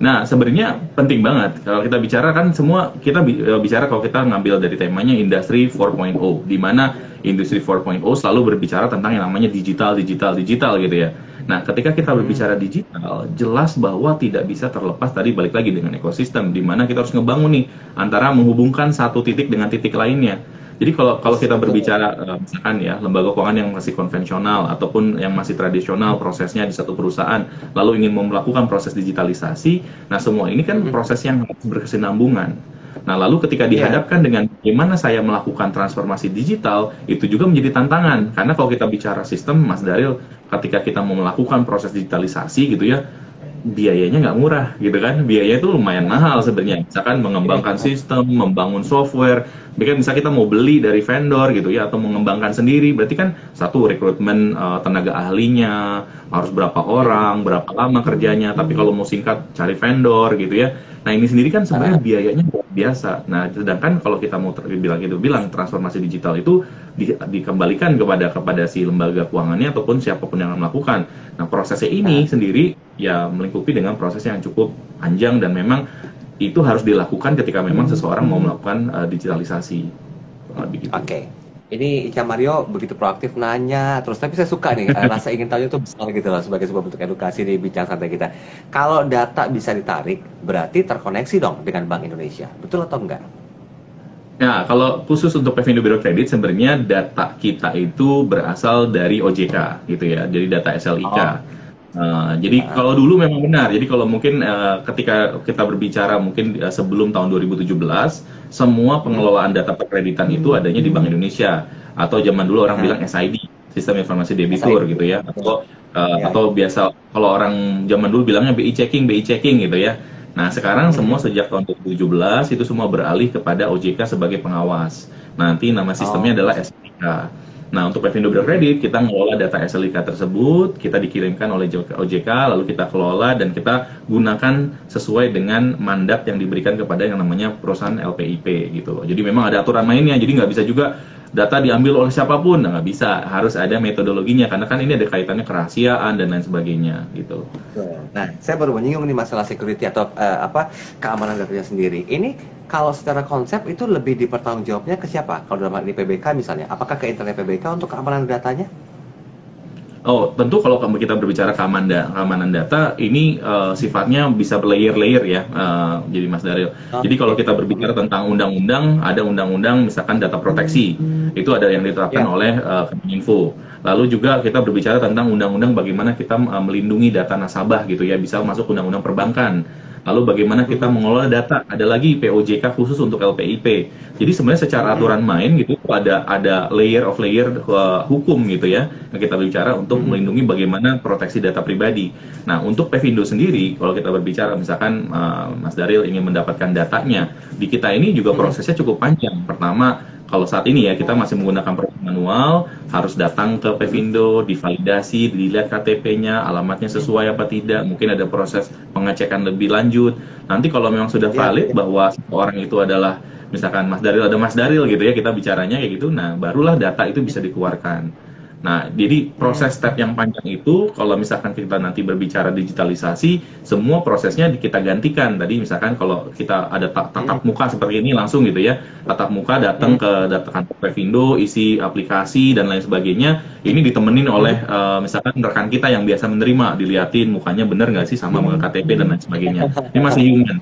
Nah sebenarnya penting banget kalau kita bicara kan semua kita bicara kalau kita ngambil dari temanya Industri 4.0, di mana Industri 4.0 selalu berbicara tentang yang namanya digital gitu ya. Nah, ketika kita berbicara digital, jelas bahwa tidak bisa terlepas tadi balik lagi dengan ekosistem, di mana kita harus ngebangun nih antara menghubungkan satu titik dengan titik lainnya. Jadi kalau kita berbicara misalkan ya lembaga keuangan yang masih konvensional ataupun yang masih tradisional prosesnya di satu perusahaan, lalu ingin melakukan proses digitalisasi, nah semua ini kan proses yang berkesinambungan. Nah, lalu ketika dihadapkan dengan bagaimana saya melakukan transformasi digital, itu juga menjadi tantangan. Karena kalau kita bicara sistem, Mas Daril, ketika kita mau melakukan proses digitalisasi gitu ya, biayanya nggak murah gitu kan, biayanya itu lumayan mahal sebenarnya. Misalkan mengembangkan sistem, membangun software, misalkan kita mau beli dari vendor gitu ya, atau mengembangkan sendiri, berarti kan satu rekrutmen tenaga ahlinya harus berapa orang, berapa lama kerjanya. Tapi kalau mau singkat cari vendor gitu ya, nah ini sendiri kan sebenarnya biayanya luar biasa. Nah sedangkan kalau kita mau bilang transformasi digital itu dikembalikan kepada si lembaga keuangannya ataupun siapapun yang melakukan. Nah prosesnya ini sendiri ya melingkupi dengan proses yang cukup panjang dan memang itu harus dilakukan ketika memang seseorang mau melakukan digitalisasi. Oke. Ini Ica Mario begitu proaktif nanya terus, tapi saya suka nih rasa ingin tahu itu besar gitu loh sebagai sebuah bentuk edukasi di bincang santai kita. Kalau data bisa ditarik, berarti terkoneksi dong dengan Bank Indonesia, betul atau enggak? Ya, kalau khusus untuk Pevindo Biro Kredit sebenarnya data kita itu berasal dari OJK gitu ya, jadi data SLIK. Jadi kalau dulu memang benar. Jadi kalau mungkin ketika kita berbicara mungkin sebelum tahun 2017, semua pengelolaan data perkreditan itu adanya di Bank Indonesia, atau zaman dulu orang bilang SID, Sistem Informasi Debitur gitu ya, atau biasa kalau orang zaman dulu bilangnya BI checking gitu ya. Nah sekarang semua sejak tahun 2017 itu semua beralih kepada OJK sebagai pengawas. Nanti nama sistemnya adalah SLIK. Nah, untuk Pevindo Biro Kredit, kita mengelola data SLIK tersebut, kita dikirimkan oleh OJK, lalu kita kelola dan kita gunakan sesuai dengan mandat yang diberikan kepada yang namanya perusahaan LPIP gitu. Jadi memang ada aturan mainnya, jadi nggak bisa juga data diambil oleh siapapun, nggak bisa, harus ada metodologinya, karena kan ini ada kaitannya kerahasiaan dan lain sebagainya gitu. Nah, saya baru menyinggung nih masalah security atau keamanan datanya sendiri. Ini kalau secara konsep itu lebih dipertanggungjawabnya ke siapa? Kalau dalam hal ini PBK misalnya, apakah ke internet PBK untuk keamanan datanya? Oh, tentu kalau kita berbicara keamanan data, ini sifatnya bisa berlayer-layer ya, jadi Mas Daril. Jadi kalau kita berbicara tentang undang-undang, ada undang-undang misalkan data proteksi, itu ada yang ditetapkan oleh Kominfo. Lalu juga kita berbicara tentang undang-undang bagaimana kita melindungi data nasabah gitu ya, bisa masuk undang-undang perbankan. Lalu bagaimana kita mengelola data, ada lagi POJK khusus untuk LPIP. Jadi sebenarnya secara aturan main gitu ada layer hukum gitu ya, yang kita bicara untuk melindungi bagaimana proteksi data pribadi. Nah untuk Pevindo sendiri, kalau kita berbicara misalkan Mas Daril ingin mendapatkan datanya, di kita ini juga prosesnya cukup panjang. Pertama, kalau saat ini ya kita masih menggunakan proses manual, harus datang ke Pevindo, divalidasi, dilihat KTP-nya, alamatnya sesuai apa tidak, mungkin ada proses pengecekan lebih lanjut. Nanti kalau memang sudah valid bahwa orang itu adalah misalkan Mas Daril, ada Mas Daril gitu ya, kita bicaranya kayak gitu, nah barulah data itu bisa dikeluarkan. Nah, jadi proses step yang panjang itu, kalau misalkan kita nanti berbicara digitalisasi, semua prosesnya kita gantikan. Tadi misalkan kalau kita ada tatap muka seperti ini langsung gitu ya, tatap muka datang ke kantor Pevindo, isi aplikasi dan lain sebagainya, ini ditemenin oleh misalkan rekan kita yang biasa menerima, diliatin mukanya bener nggak sih sama KTP dan lain sebagainya. Ini masih human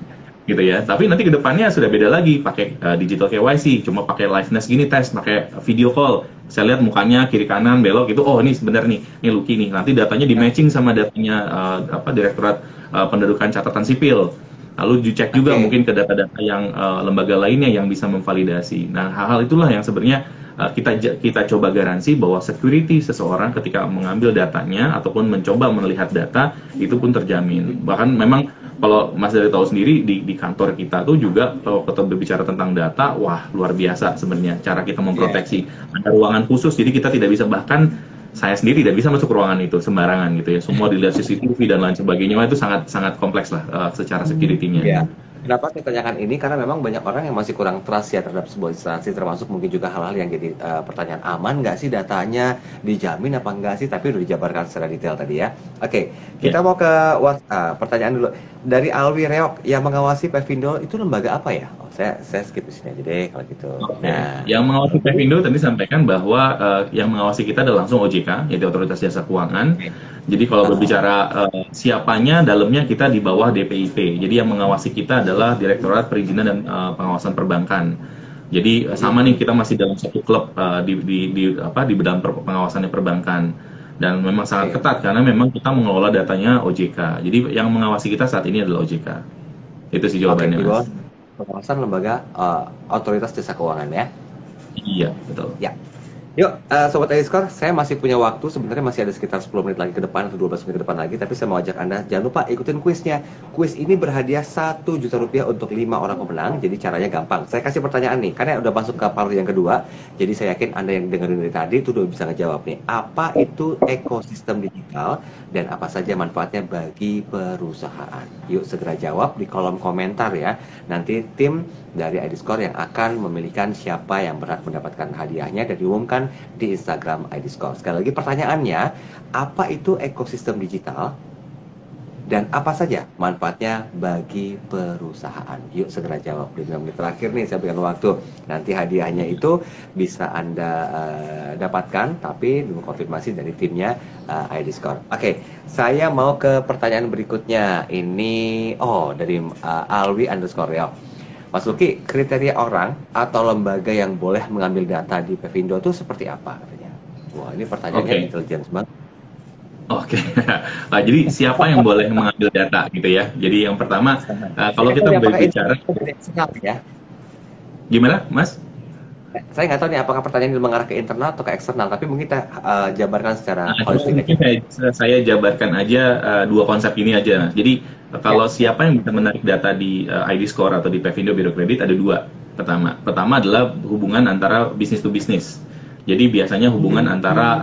gitu ya, tapi nanti kedepannya sudah beda lagi, pakai digital KYC, cuma pakai liveness gini tes, pakai video call, saya lihat mukanya kiri kanan belok gitu, oh ini sebenarnya ini Lucky nih, nanti datanya di matching sama datanya Direktorat Pendudukan Catatan Sipil, lalu dicek juga mungkin ke data-data yang lembaga lainnya yang bisa memvalidasi. Nah hal-hal itulah yang sebenarnya kita coba garansi bahwa security seseorang ketika mengambil datanya ataupun mencoba melihat data itu pun terjamin. Bahkan memang kalau Mas Dari tahu sendiri di kantor kita tuh juga kalau kita berbicara tentang data, wah luar biasa sebenarnya cara kita memproteksi. Ada ruangan khusus, jadi kita tidak bisa, bahkan saya sendiri tidak bisa masuk ruangan itu sembarangan gitu ya. Semua dilihat CCTV dan lain sebagainya, wah, itu sangat kompleks lah secara security-nya. Kenapa saya tanyakan ini? Karena memang banyak orang yang masih kurang trust ya terhadap sebuah instansi, termasuk mungkin juga hal-hal yang jadi pertanyaan, aman nggak sih datanya, dijamin apa enggak sih, tapi udah dijabarkan secara detail tadi ya. Oke, kita mau ke pertanyaan dulu. Dari Alwi Reok, yang mengawasi Pevindo itu lembaga apa ya? Oh, saya skip di sini aja deh kalau gitu. Nah, yang mengawasi Pevindo tadi sampaikan bahwa yang mengawasi kita adalah langsung OJK, yaitu Otoritas Jasa Keuangan. Jadi kalau berbicara siapanya, dalamnya kita di bawah DPIP. Jadi yang mengawasi kita adalah Direktorat Perizinan dan Pengawasan Perbankan. Jadi sama nih kita masih dalam satu klub di bidang pengawasannya perbankan dan memang sangat Oke. ketat karena memang kita mengelola datanya OJK. Jadi yang mengawasi kita saat ini adalah OJK. Itu sih Oke, jawabannya, di bawah Mas. pengawasan lembaga otoritas jasa keuangan ya. Iya, betul. Ya. Yuk, Sobat Ediskor, saya masih punya waktu, sebenarnya masih ada sekitar 10 menit lagi ke depan atau 12 menit ke depan lagi, tapi saya mau ajak Anda, jangan lupa ikutin kuisnya. Kuis ini berhadiah 1 juta rupiah untuk 5 orang pemenang, jadi caranya gampang. Saya kasih pertanyaan nih, karena udah masuk ke part yang kedua, jadi saya yakin Anda yang dengerin dari tadi itu udah bisa ngejawab nih. Apa itu ekosistem digital dan apa saja manfaatnya bagi perusahaan? Yuk segera jawab di kolom komentar ya. Nanti tim dari Ediscore yang akan memilihkan siapa yang berhak mendapatkan hadiahnya dan diumumkan di Instagram Ediscore. Sekali lagi pertanyaannya, apa itu ekosistem digital dan apa saja manfaatnya bagi perusahaan? Yuk segera jawab di 5 menit terakhir nih, saya berikan waktu. Nanti hadiahnya itu bisa Anda dapatkan, tapi konfirmasi dari timnya Ediscore. Oke, saya mau ke pertanyaan berikutnya. Ini dari Alwi underscore ya. Mas Luki, kriteria orang atau lembaga yang boleh mengambil data di Pevindo itu seperti apa katanya? Wah, ini pertanyaannya intelijen banget. Oke. Nah, jadi siapa yang boleh mengambil data gitu ya? Jadi yang pertama, kalau kita berbicara, ya. Gimana, Mas? Saya nggak tahu nih apakah pertanyaan ini mengarah ke internal atau ke eksternal, tapi mungkin kita jabarkan secara holistik aja. Saya jabarkan aja dua konsep ini aja. Jadi kalau siapa yang bisa menarik data di ID Score atau di Pevindo Biro Kredit ada dua. Pertama adalah hubungan antara bisnis to bisnis. Jadi biasanya hubungan antara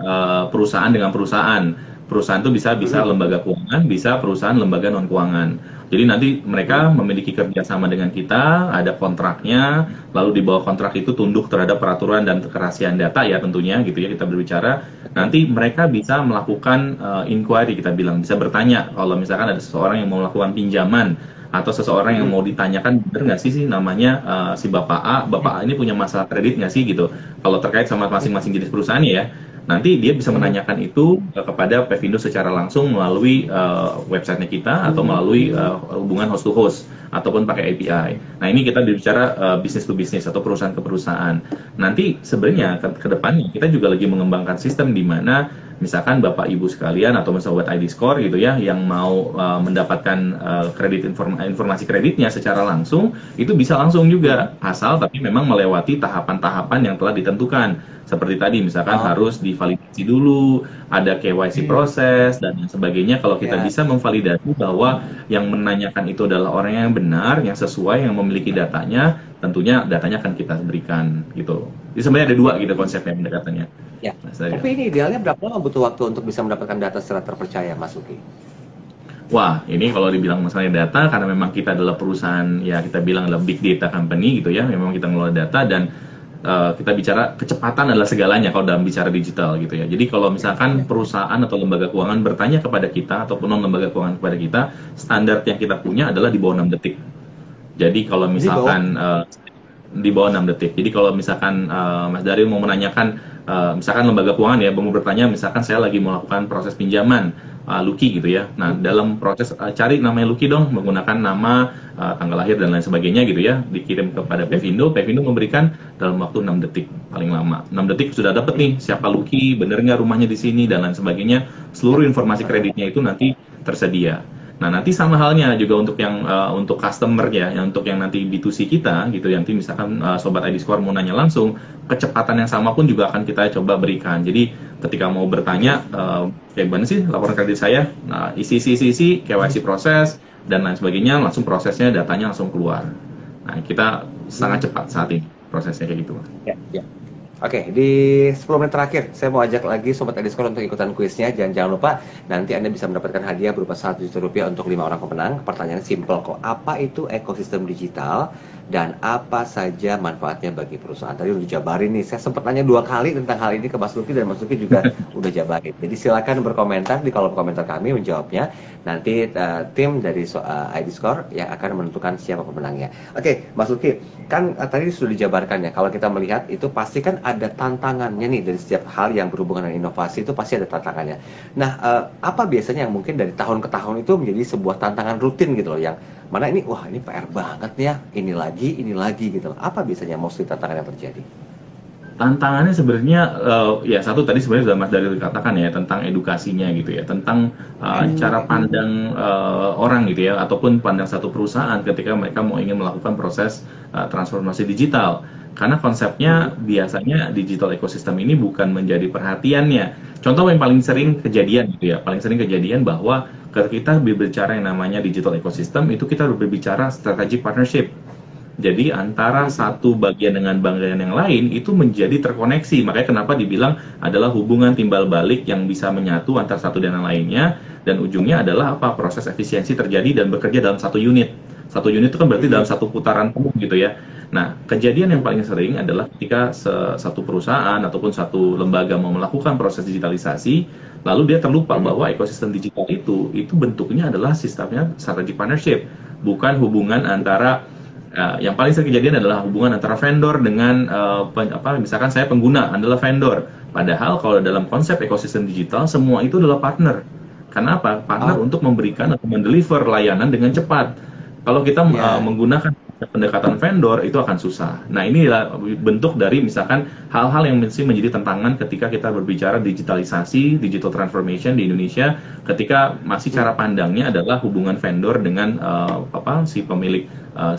perusahaan dengan perusahaan. Perusahaan itu bisa lembaga keuangan, bisa perusahaan lembaga non keuangan. Jadi nanti mereka memiliki kerjasama dengan kita, ada kontraknya, lalu di bawah kontrak itu tunduk terhadap peraturan dan kerahasiaan data ya tentunya gitu ya kita berbicara. Nanti mereka bisa melakukan inquiry, kita bilang bisa bertanya kalau misalkan ada seseorang yang mau melakukan pinjaman atau seseorang yang mau ditanyakan bener nggak sih namanya si Bapak A ini punya masalah kredit nggak sih gitu. Kalau terkait sama masing-masing jenis perusahaan ya. Nanti dia bisa menanyakan itu kepada Pevindo secara langsung melalui websitenya kita atau melalui hubungan host to host ataupun pakai API. Nah ini kita berbicara bisnis to bisnis atau perusahaan ke perusahaan. Nanti sebenarnya ke depannya kita juga lagi mengembangkan sistem di mana misalkan Bapak Ibu sekalian atau sobat ID Score gitu ya yang mau mendapatkan informasi kreditnya secara langsung itu bisa langsung juga asal tapi memang melewati tahapan-tahapan yang telah ditentukan. Seperti tadi misalkan harus divalidasi dulu, ada KYC proses dan sebagainya. Kalau kita bisa memvalidasi bahwa yang menanyakan itu adalah orang yang benar, yang sesuai, yang memiliki datanya, tentunya datanya akan kita berikan gitu. Jadi sebenarnya ada dua gitu konsepnya pendekatannya. Ya. Tapi ini idealnya berapa lama butuh waktu untuk bisa mendapatkan data secara terpercaya, Mas Uki? Wah, ini kalau dibilang masalahnya data, karena memang kita adalah perusahaan, ya kita bilang adalah big data company gitu ya, memang kita ngelola data dan kita bicara kecepatan adalah segalanya kalau dalam bicara digital gitu ya. Jadi kalau misalkan perusahaan atau lembaga keuangan bertanya kepada kita ataupun non lembaga keuangan kepada kita, standar yang kita punya adalah di bawah 6 detik. Jadi kalau misalkan di bawah 6 detik. Jadi kalau misalkan Mas Daryl mau menanyakan misalkan lembaga keuangan ya mau bertanya misalkan saya lagi melakukan proses pinjaman Lucky gitu ya. Nah, dalam proses cari namanya Lucky dong menggunakan nama, tanggal lahir dan lain sebagainya gitu ya. Dikirim kepada Pevindo, Pevindo memberikan dalam waktu 6 detik paling lama. 6 detik sudah dapat nih siapa Lucky, bener nggak rumahnya di sini dan lain sebagainya. Seluruh informasi kreditnya itu nanti tersedia. Nah, nanti sama halnya juga untuk yang untuk customer ya, yang untuk yang nanti B2C kita gitu, nanti misalkan Sobat ID Score mau nanya langsung, kecepatan yang sama pun juga akan kita coba berikan. Jadi ketika mau bertanya, kayak gimana sih laporan kredit saya? Nah, isi, KYC proses, dan lain sebagainya, langsung prosesnya, datanya langsung keluar. Nah, kita sangat cepat saat ini prosesnya kayak gitu. Ya. Oke, di 10 menit terakhir, saya mau ajak lagi Sobat Ediscore untuk ikutan kuisnya. Jangan lupa, nanti Anda bisa mendapatkan hadiah berupa 1 juta rupiah untuk 5 orang pemenang. Pertanyaannya simple kok. Apa itu ekosistem digital? Dan apa saja manfaatnya bagi perusahaan? Tadi udah dijabarin nih, saya sempat nanya 2 kali tentang hal ini ke Mas Luki dan Mas Luki juga udah jabarin. Jadi silakan berkomentar di kolom komentar kami menjawabnya. Nanti tim dari ID Score yang akan menentukan siapa pemenangnya. Oke, Mas Luki, kan tadi sudah dijabarkan ya, kalau kita melihat itu pasti kan ada tantangannya nih dari setiap hal yang berhubungan dengan inovasi itu pasti ada tantangannya. Nah, apa biasanya yang mungkin dari tahun ke tahun itu menjadi sebuah tantangan rutin gitu loh, yang mana ini, wah ini PR banget nih ya, ini lagi gitu loh. Apa biasanya mostly tantangan yang terjadi? Tantangannya sebenarnya ya satu tadi sebenarnya sudah Mas Daryl katakan ya tentang edukasinya gitu ya, tentang cara pandang orang gitu ya, ataupun pandang satu perusahaan ketika mereka mau ingin melakukan proses transformasi digital. Karena konsepnya biasanya digital ekosistem ini bukan menjadi perhatiannya. Contoh yang paling sering kejadian gitu ya, paling sering kejadian bahwa ketika kita berbicara yang namanya digital ekosistem itu kita berbicara strategic partnership. Jadi antara satu bagian dengan bagian yang lain itu menjadi terkoneksi. Makanya kenapa dibilang adalah hubungan timbal balik yang bisa menyatu antara satu dan yang lainnya. Dan ujungnya adalah apa? Proses efisiensi terjadi dan bekerja dalam satu unit. Satu unit itu kan berarti dalam satu putaran penuh gitu ya. Nah, kejadian yang paling sering adalah ketika satu perusahaan ataupun satu lembaga mau melakukan proses digitalisasi, lalu dia terlupa bahwa ekosistem digital itu bentuknya adalah sistemnya strategic partnership, bukan hubungan antara yang paling sering kejadian adalah hubungan antara vendor dengan misalkan saya pengguna adalah vendor. Padahal kalau dalam konsep ekosistem digital semua itu adalah partner. Karena apa? Partner untuk memberikan atau mendeliver layanan dengan cepat. Kalau kita menggunakan pendekatan vendor itu akan susah. Nah, inilah bentuk dari misalkan hal-hal yang mesti menjadi tantangan ketika kita berbicara digitalisasi, digital transformation di Indonesia, ketika masih cara pandangnya adalah hubungan vendor dengan si pemilik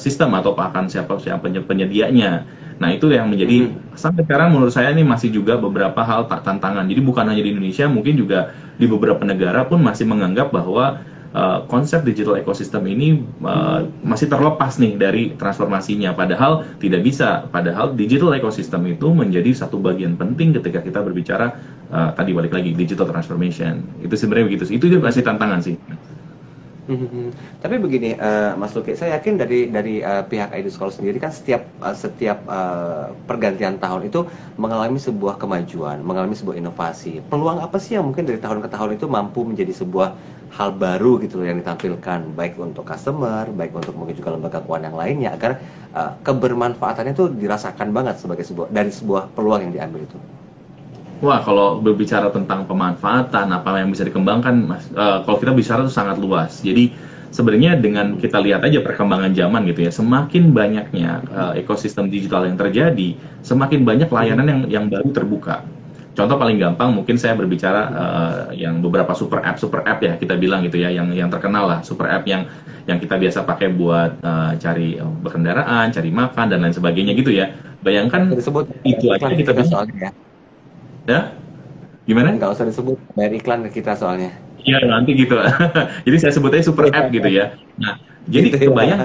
sistem atau bahkan siapa penyedianya. Nah, itu yang menjadi sampai sekarang menurut saya ini masih juga beberapa hal tantangan. Jadi bukan hanya di Indonesia, mungkin juga di beberapa negara pun masih menganggap bahwa konsep digital ekosistem ini masih terlepas nih dari transformasinya, padahal tidak bisa. Padahal digital ekosistem itu menjadi satu bagian penting ketika kita berbicara tadi balik lagi digital transformation. Itu sebenarnya begitu. Itu masih tantangan sih. Tapi begini, Mas Luki, saya yakin dari pihak Eduscholar sendiri kan setiap pergantian tahun itu mengalami sebuah kemajuan, mengalami sebuah inovasi. Peluang apa sih yang mungkin dari tahun ke tahun itu mampu menjadi sebuah hal baru gitu loh yang ditampilkan, baik untuk customer, baik untuk mungkin juga lembaga keuangan yang lainnya, agar kebermanfaatannya itu dirasakan banget sebagai sebuah peluang yang diambil itu. Wah, kalau berbicara tentang pemanfaatan, apa yang bisa dikembangkan, Mas, kalau kita bicara itu sangat luas. Jadi sebenarnya dengan kita lihat aja perkembangan zaman gitu ya, semakin banyaknya ekosistem digital yang terjadi, semakin banyak layanan yang baru terbuka. Contoh paling gampang mungkin saya berbicara yang beberapa super app ya kita bilang gitu ya, yang terkenal lah, super app yang kita biasa pakai buat cari berkendaraan, cari makan dan lain sebagainya gitu ya. Bayangkan itu aja kita bisa. Ya, gimana? Nggak usah disebut, bayar iklan ke kita soalnya. Iya, nanti gitu. Jadi saya sebutnya super app gitu ya. Nah, jadi Gitu ya. kebayang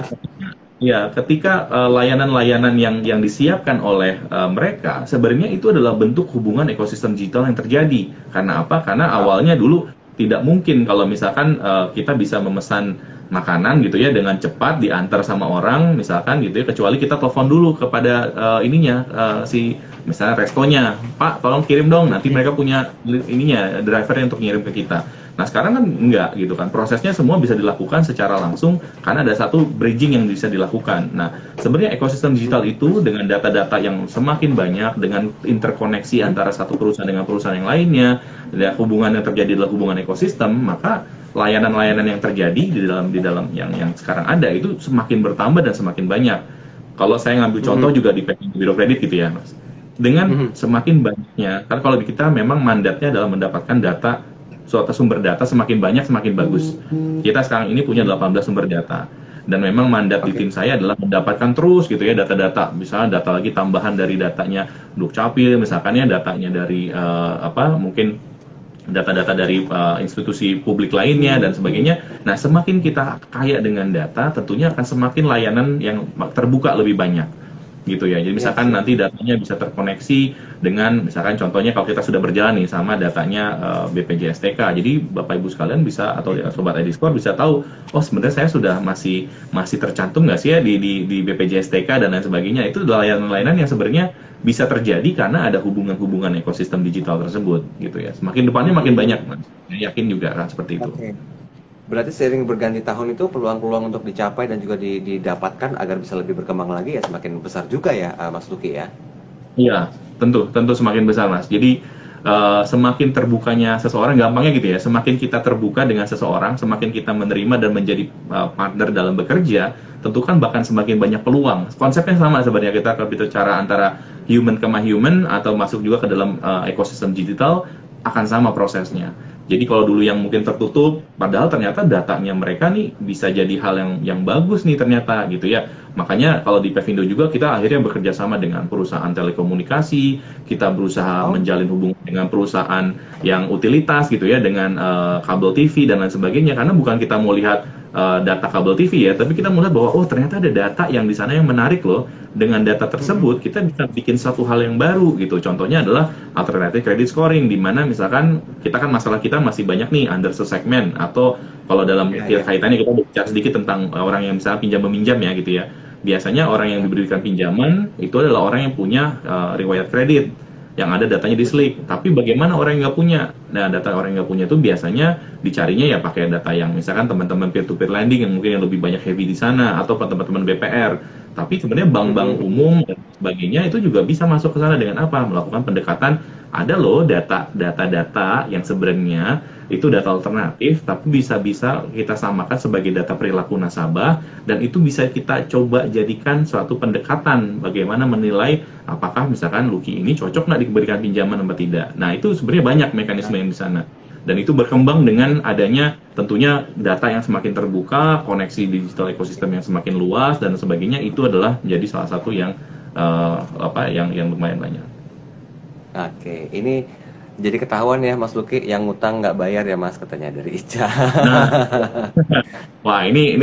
ya ketika layanan-layanan yang disiapkan oleh mereka sebenarnya itu adalah bentuk hubungan ekosistem digital yang terjadi. Karena apa? Karena awalnya dulu tidak mungkin kalau misalkan kita bisa memesan makanan gitu ya dengan cepat diantar sama orang misalkan gitu ya, kecuali kita telepon dulu kepada si misalnya restonya, Pak tolong kirim dong, nanti mereka punya drivernya untuk ngirim ke kita. Nah sekarang kan enggak gitu kan, prosesnya semua bisa dilakukan secara langsung karena ada satu bridging yang bisa dilakukan. Nah sebenarnya ekosistem digital itu dengan data-data yang semakin banyak, dengan interkoneksi antara satu perusahaan dengan perusahaan yang lainnya, dan hubungan yang terjadi adalah hubungan ekosistem, maka layanan-layanan yang terjadi di dalam yang sekarang ada itu semakin bertambah dan semakin banyak. Kalau saya ngambil contoh juga di Biro Kredit gitu ya, Mas. Dengan semakin banyaknya, karena kalau kita memang mandatnya adalah mendapatkan data, suatu sumber data semakin banyak semakin bagus. Kita sekarang ini punya 18 sumber data. Dan memang mandat di tim saya adalah mendapatkan terus gitu ya data-data, misalnya data lagi tambahan dari datanya Dukcapil, misalkan ya datanya dari mungkin data-data dari institusi publik lainnya dan sebagainya. Nah, semakin kita kaya dengan data, tentunya akan semakin layanan yang terbuka lebih banyak, gitu ya. Jadi misalkan nanti datanya bisa terkoneksi dengan, misalkan contohnya kalau kita sudah berjalan nih sama datanya BPJS TK. Jadi Bapak Ibu sekalian bisa atau Sobat Ediscore bisa tahu, oh sebenarnya saya sudah masih tercantum nggak sih ya di BPJS TK dan lain sebagainya. Itu layanan-layanan yang sebenarnya bisa terjadi karena ada hubungan-hubungan ekosistem digital tersebut gitu ya. Semakin depannya makin banyak, Mas. Saya yakin juga kan seperti itu. Berarti seiring berganti tahun itu peluang-peluang untuk dicapai dan juga didapatkan agar bisa lebih berkembang lagi ya semakin besar juga ya, Mas Luki ya. Iya, tentu semakin besar Mas. Jadi semakin terbukanya seseorang, gampangnya gitu ya, semakin kita terbuka dengan seseorang, semakin kita menerima dan menjadi partner dalam bekerja, tentu kan bahkan semakin banyak peluang. Konsepnya sama sebenarnya, kita kalau bicara antara human ke human atau masuk juga ke dalam ekosistem digital, akan sama prosesnya. Jadi kalau dulu yang mungkin tertutup, padahal ternyata datanya mereka nih bisa jadi hal yang bagus nih ternyata gitu ya. Makanya kalau di Pevindo juga kita akhirnya bekerja sama dengan perusahaan telekomunikasi, kita berusaha menjalin hubungan dengan perusahaan yang utilitas gitu ya, dengan kabel TV dan lain sebagainya. Karena bukan kita mau lihat data kabel TV ya, tapi kita melihat bahwa oh ternyata ada data yang di sana yang menarik loh. Dengan data tersebut kita bisa bikin satu hal yang baru gitu. Contohnya adalah alternative credit scoring, di mana misalkan kita kan masalah kita masih banyak nih under segment, atau kalau dalam kaitannya kita bicara sedikit tentang orang yang misalnya pinjam meminjam ya gitu ya. Biasanya orang yang diberikan pinjaman itu adalah orang yang punya riwayat kredit, yang ada datanya di slip. Tapi bagaimana orang yang nggak punya? Nah, data orang yang nggak punya itu biasanya dicarinya ya pakai data yang misalkan teman-teman peer-to-peer lending yang mungkin yang lebih banyak heavy di sana, atau teman-teman BPR. Tapi sebenarnya bank-bank umum dan sebagainya itu juga bisa masuk ke sana dengan apa? Melakukan pendekatan, ada loh data-data yang sebenarnya itu data alternatif, tapi bisa-bisa kita samakan sebagai data perilaku nasabah, dan itu bisa kita coba jadikan suatu pendekatan bagaimana menilai apakah misalkan Lucky ini cocok nggak diberikan pinjaman atau tidak. Nah, itu sebenarnya banyak mekanisme yang di sana. Dan itu berkembang dengan adanya tentunya data yang semakin terbuka, koneksi digital ekosistem yang semakin luas dan sebagainya. Itu adalah menjadi salah satu yang yang lumayan banyak. Oke, ini jadi ketahuan ya Mas Lucky, yang ngutang nggak bayar ya Mas, katanya dari Ica. Nah, wah ini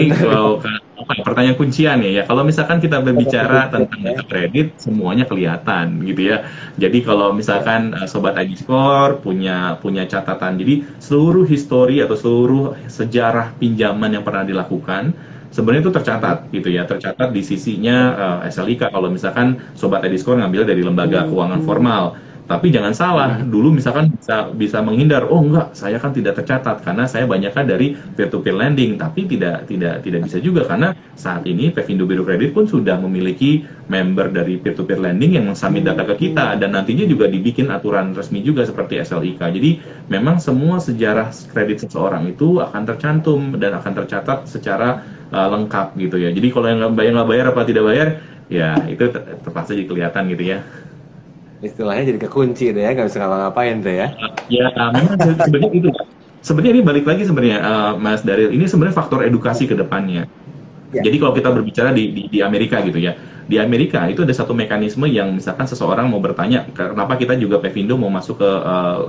pertanyaan kuncian ya. Kalau misalkan kita berbicara tentang data kredit, semuanya kelihatan gitu ya. Jadi kalau misalkan Sobat ID Score punya catatan, jadi seluruh histori atau seluruh sejarah pinjaman yang pernah dilakukan sebenarnya itu tercatat gitu ya, tercatat di sisinya SLIK kalau misalkan Sobat ID Score ngambil dari lembaga keuangan formal. Tapi jangan salah, dulu misalkan bisa menghindar, oh enggak, saya kan tidak tercatat karena saya banyakkan dari peer-to-peer lending, tapi tidak bisa juga karena saat ini Pevindo Biro Kredit pun sudah memiliki member dari peer-to-peer lending yang submit data ke kita, dan nantinya juga dibikin aturan resmi juga seperti SLIK. Jadi memang semua sejarah kredit seseorang itu akan tercantum dan akan tercatat secara lengkap gitu ya. Jadi kalau yang nggak bayar apa tidak bayar, ya itu terpaksa jadi kelihatan gitu ya. Istilahnya jadi kekunci deh ya, nggak bisa ngapa-ngapain deh ya. Ya, memang sebenarnya itu. Sebenarnya ini balik lagi sebenarnya Mas Daryl, ini sebenarnya faktor edukasi ke depannya. Ya. Jadi kalau kita berbicara di Amerika gitu ya, di Amerika itu ada satu mekanisme yang misalkan seseorang mau bertanya, kenapa kita juga Pevindo mau masuk ke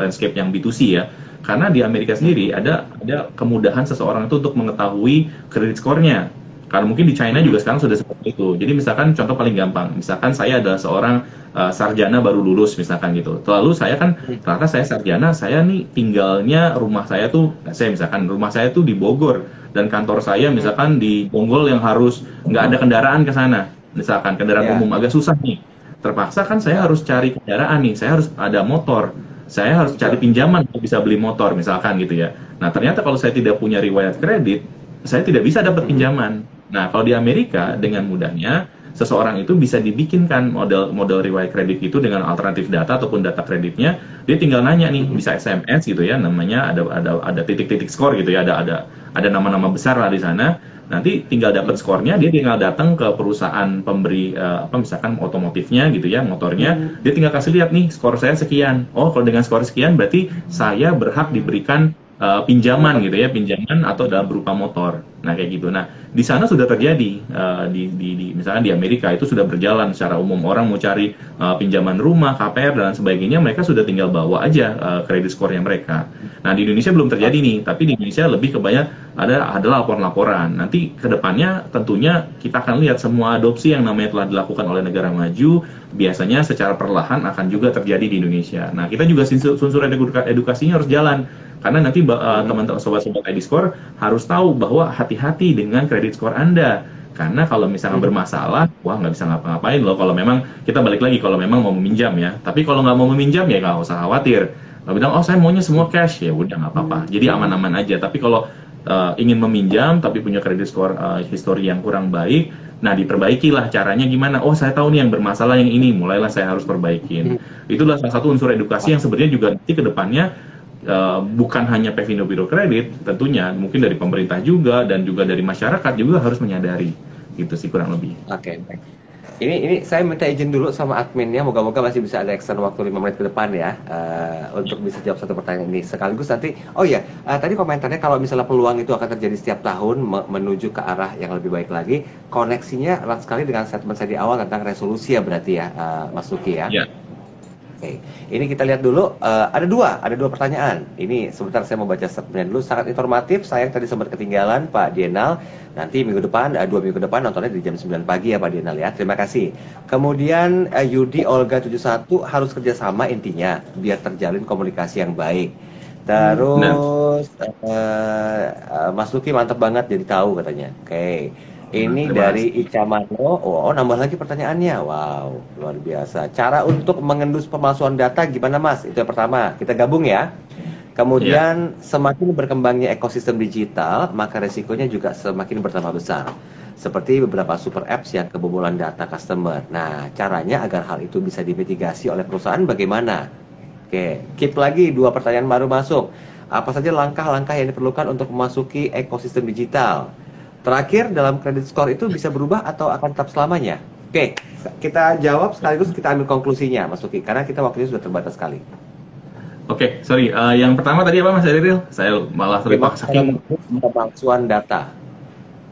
landscape yang B2C ya? Karena di Amerika sendiri ada kemudahan seseorang itu untuk mengetahui credit score-nya. Karena mungkin di China juga sekarang sudah seperti itu. Jadi misalkan contoh paling gampang, misalkan saya adalah seorang sarjana baru lulus misalkan gitu. Lalu saya kan ternyata saya sarjana, saya nih tinggalnya rumah saya tuh, misalkan rumah saya tuh di Bogor dan kantor saya misalkan di Bonggol yang harus nggak ada kendaraan ke sana. Misalkan kendaraan umum agak susah nih. Terpaksa kan saya harus cari kendaraan nih, saya harus ada motor. Saya harus cari pinjaman untuk bisa beli motor misalkan gitu ya. Nah, ternyata kalau saya tidak punya riwayat kredit, saya tidak bisa dapat pinjaman. Nah, kalau di Amerika dengan mudahnya seseorang itu bisa dibikinkan model riwayat kredit itu dengan alternatif data ataupun data kreditnya. Dia tinggal nanya nih, bisa SMS gitu ya, namanya ada titik-titik skor gitu ya, ada nama-nama besar lah di sana. Nanti tinggal dapat skornya, dia tinggal datang ke perusahaan pemberi misalkan otomotifnya gitu ya, motornya, dia tinggal kasih lihat nih skor saya sekian. Oh, kalau dengan skor sekian berarti saya berhak diberikan pinjaman gitu ya, pinjaman atau dalam berupa motor. Nah, kayak gitu. Nah, di sana sudah terjadi misalnya di Amerika itu sudah berjalan secara umum, orang mau cari pinjaman rumah, KPR dan sebagainya, mereka sudah tinggal bawa aja kredit skornya mereka. Nah, di Indonesia belum terjadi nih, tapi di Indonesia lebih kebanyak adalah laporan-laporan. Nanti kedepannya tentunya kita akan lihat semua adopsi yang namanya telah dilakukan oleh negara maju, biasanya secara perlahan akan juga terjadi di Indonesia. Nah, kita juga unsur edukasinya harus jalan. Karena nanti teman-teman sobat-sobat ID Score harus tahu bahwa hati-hati dengan kredit skor Anda. Karena kalau misalnya bermasalah, wah nggak bisa ngapa-ngapain loh. Kalau memang, kita balik lagi, kalau memang mau meminjam ya. Tapi kalau nggak mau meminjam ya nggak usah khawatir. Kalau bilang, oh saya maunya semua cash, ya udah nggak apa-apa. Jadi aman-aman aja. Tapi kalau ingin meminjam tapi punya kredit skor history yang kurang baik, Nah, diperbaikilah caranya gimana? Oh, saya tahu nih yang bermasalah yang ini, mulailah saya harus perbaikin. Itulah salah satu unsur edukasi yang sebenarnya juga nanti ke depannya bukan hanya Pevindo Biro Kredit, tentunya mungkin dari pemerintah juga dan juga dari masyarakat juga harus menyadari. Gitu sih kurang lebih. Oke, baik. Ini saya minta izin dulu sama adminnya, moga-moga masih bisa ada extend waktu 5 menit ke depan ya, untuk bisa jawab satu pertanyaan ini. Sekaligus nanti, oh ya, tadi komentarnya kalau misalnya peluang itu akan terjadi setiap tahun menuju ke arah yang lebih baik lagi, koneksinya erat sekali dengan statement saya di awal tentang resolusi ya berarti ya, Mas Luki ya. Ya. Oke, ini kita lihat dulu, ada dua pertanyaan. Ini sebentar saya mau baca statementnya dulu, sangat informatif, sayang tadi sempat ketinggalan Pak Dienal. Nanti minggu depan, 2 minggu depan nontonnya di jam 9 pagi ya Pak Dienal ya, terima kasih. Kemudian Yudi Olga 71 harus kerjasama intinya, biar terjalin komunikasi yang baik. Terus Mas Luki mantap banget jadi tahu katanya. Oke. Ini dari Ica Mano. Oh, nambah lagi pertanyaannya. Wow, luar biasa. Cara untuk mengendus pemalsuan data gimana, Mas? Itu yang pertama. Kita gabung ya. Kemudian semakin berkembangnya ekosistem digital, maka resikonya juga semakin bertambah besar. Seperti beberapa super apps yang kebobolan data customer. Nah, caranya agar hal itu bisa dimitigasi oleh perusahaan bagaimana? Oke, keep lagi 2 pertanyaan baru masuk. Apa saja langkah-langkah yang diperlukan untuk memasuki ekosistem digital? Terakhir, dalam credit score itu bisa berubah atau akan tetap selamanya? Oke, kita jawab sekaligus kita ambil konklusinya, Mas Luki, karena kita waktunya sudah terbatas sekali. Oke, sorry. Yang pertama tadi apa Mas Eriril? Saya malah terlibat saking pemalsuan data.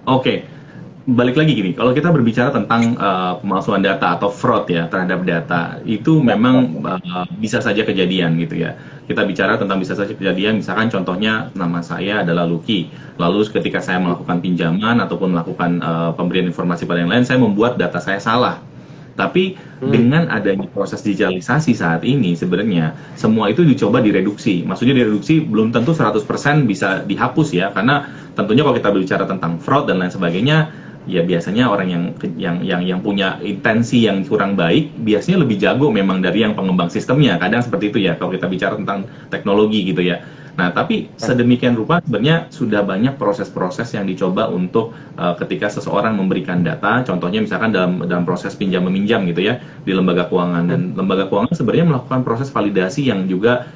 Oke, balik lagi gini. Kalau kita berbicara tentang pemalsuan data atau fraud ya terhadap data, itu memang bisa saja kejadian gitu ya. Kita bicara tentang bisa saja kejadian, misalkan contohnya nama saya adalah Lucky. Lalu ketika saya melakukan pinjaman ataupun melakukan pemberian informasi pada yang lain, saya membuat data saya salah. Tapi dengan adanya proses digitalisasi saat ini sebenarnya semua itu dicoba direduksi. Maksudnya direduksi belum tentu 100% bisa dihapus ya, karena tentunya kalau kita berbicara tentang fraud dan lain sebagainya, ya biasanya orang yang punya intensi yang kurang baik biasanya lebih jago memang dari yang pengembang sistemnya. Kadang seperti itu ya kalau kita bicara tentang teknologi gitu ya. Nah, tapi sedemikian rupa sebenarnya sudah banyak proses-proses yang dicoba untuk ketika seseorang memberikan data, contohnya misalkan dalam proses pinjam meminjam gitu ya di lembaga keuangan, dan lembaga keuangan sebenarnya melakukan proses validasi yang juga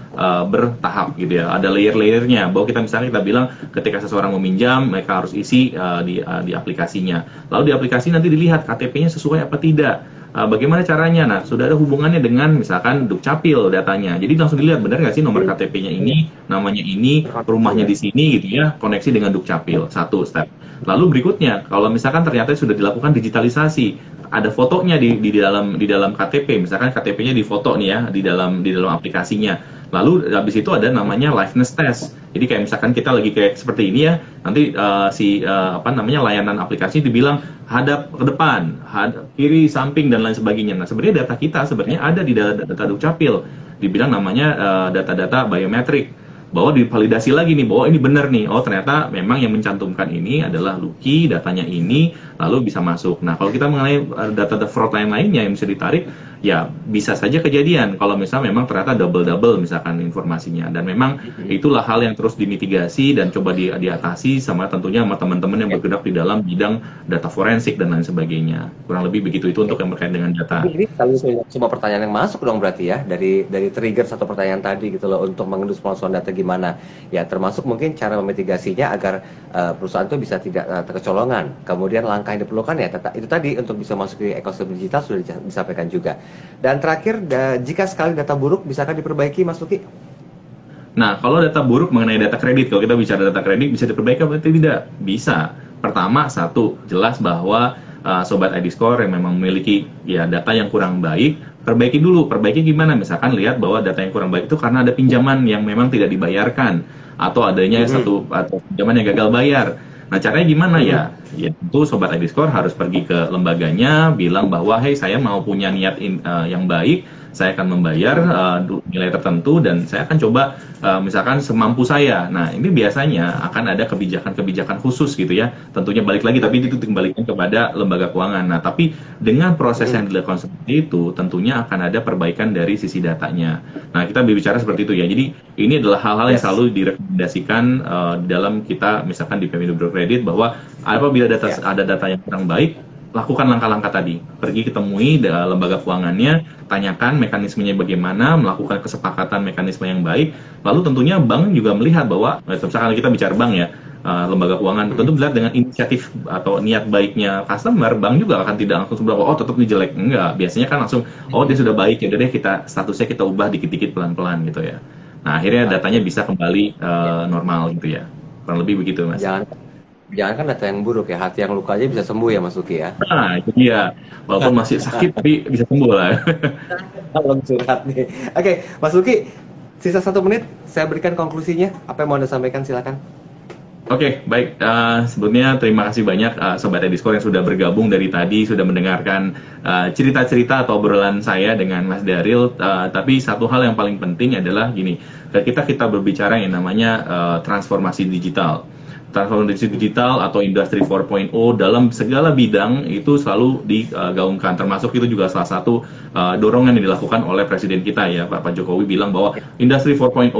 bertahap gitu ya. Ada layer-layernya bahwa kita bilang ketika seseorang meminjam mereka harus isi di aplikasinya. Lalu di aplikasi nanti dilihat KTP-nya sesuai apa tidak. Bagaimana caranya? Nah, sudah ada hubungannya dengan misalkan Dukcapil datanya. Jadi langsung dilihat benar nggak sih nomor KTP-nya ini, namanya ini, rumahnya di sini gitu ya, koneksi dengan Dukcapil. Satu step. Lalu berikutnya, kalau misalkan ternyata sudah dilakukan digitalisasi, ada fotonya di dalam KTP, misalkan KTP-nya difoto nih ya di dalam aplikasinya. Lalu habis itu ada namanya liveness test. Jadi kayak misalkan kita lagi kayak seperti ini ya, nanti layanan aplikasi dibilang hadap ke depan, hadap kiri, samping dan lain sebagainya. Nah, sebenarnya data kita sebenarnya ada di data Dukcapil. Dibilang namanya data-data biometrik. Bahwa divalidasi lagi nih, bahwa ini benar nih, oh ternyata memang yang mencantumkan ini adalah Lucky, datanya ini, lalu bisa masuk. Nah, kalau kita mengenai data fraud lainnya yang bisa ditarik, ya bisa saja kejadian kalau misalnya memang ternyata double misalkan informasinya, dan memang itulah hal yang terus dimitigasi dan coba diatasi sama tentunya sama teman-teman yang bergerak di dalam bidang data forensik dan lain sebagainya. Kurang lebih begitu itu untuk yang berkaitan dengan data. Ini kalau semua pertanyaan yang masuk dong berarti ya, dari trigger satu pertanyaan tadi gitu loh, untuk mengendus pemalsuan data gimana ya, termasuk mungkin cara memitigasinya agar perusahaan itu bisa tidak terkecolongan. Kemudian langkah yang diperlukan ya itu tadi untuk bisa masuk ke ekosistem digital sudah disampaikan juga. Dan terakhir, jika sekali data buruk bisakah diperbaiki, Mas Luki? Nah, kalau data buruk mengenai data kredit, kalau kita bicara data kredit bisa diperbaiki atau tidak? Bisa. Pertama, satu, jelas bahwa Sobat ID Score yang memang memiliki ya data yang kurang baik, perbaiki dulu. Perbaiki gimana? Misalkan lihat bahwa data yang kurang baik itu karena ada pinjaman yang memang tidak dibayarkan, atau adanya atau pinjaman yang gagal bayar. Nah, caranya gimana ya? Ya tentu Sobat ID Score harus pergi ke lembaganya, bilang bahwa hey, saya mau punya niat yang baik, saya akan membayar nilai tertentu dan saya akan coba misalkan semampu saya. Nah, ini biasanya akan ada kebijakan-kebijakan khusus gitu ya. Tentunya balik lagi, tapi itu dikembalikan kepada lembaga keuangan. Nah, tapi dengan proses yang dilakukan seperti itu, tentunya akan ada perbaikan dari sisi datanya. Nah, kita berbicara seperti itu ya. Jadi ini adalah hal-hal yang selalu direkomendasikan dalam kita misalkan di Pevindo Biro Kredit, bahwa apabila ada data yang kurang baik, lakukan langkah-langkah tadi. Pergi ketemui lembaga keuangannya, tanyakan mekanismenya bagaimana, melakukan kesepakatan mekanisme yang baik. Lalu tentunya bank juga melihat bahwa, misalkan kita bicara bank ya, lembaga keuangan tentu melihat dengan inisiatif atau niat baiknya customer, bank juga akan tidak langsung bilang, oh tetap ini jelek. Enggak, biasanya kan langsung, oh dia sudah baik, ya udah deh kita statusnya kita ubah dikit-dikit pelan-pelan gitu ya. Nah akhirnya datanya bisa kembali normal gitu ya. Kurang lebih begitu Mas. Jangan kan data yang buruk ya, hati yang luka aja bisa sembuh ya Mas Luki ya. Nah itu dia, walaupun masih sakit tapi bisa sembuh lah. Kalau curhat nih. Oke, Mas Luki, sisa 1 menit saya berikan konklusinya. Apa yang mau Anda sampaikan, silakan. Oke, baik. Sebelumnya terima kasih banyak Sobat Ediscore yang sudah bergabung dari tadi, sudah mendengarkan cerita-cerita atau obrolan saya dengan Mas Daryl. Tapi satu hal yang paling penting adalah gini, kita berbicara yang namanya transformasi digital. Transformasi digital atau industri 4.0 dalam segala bidang itu selalu digaungkan, termasuk itu juga salah satu dorongan yang dilakukan oleh presiden kita ya, Pak Jokowi bilang bahwa industri 4.0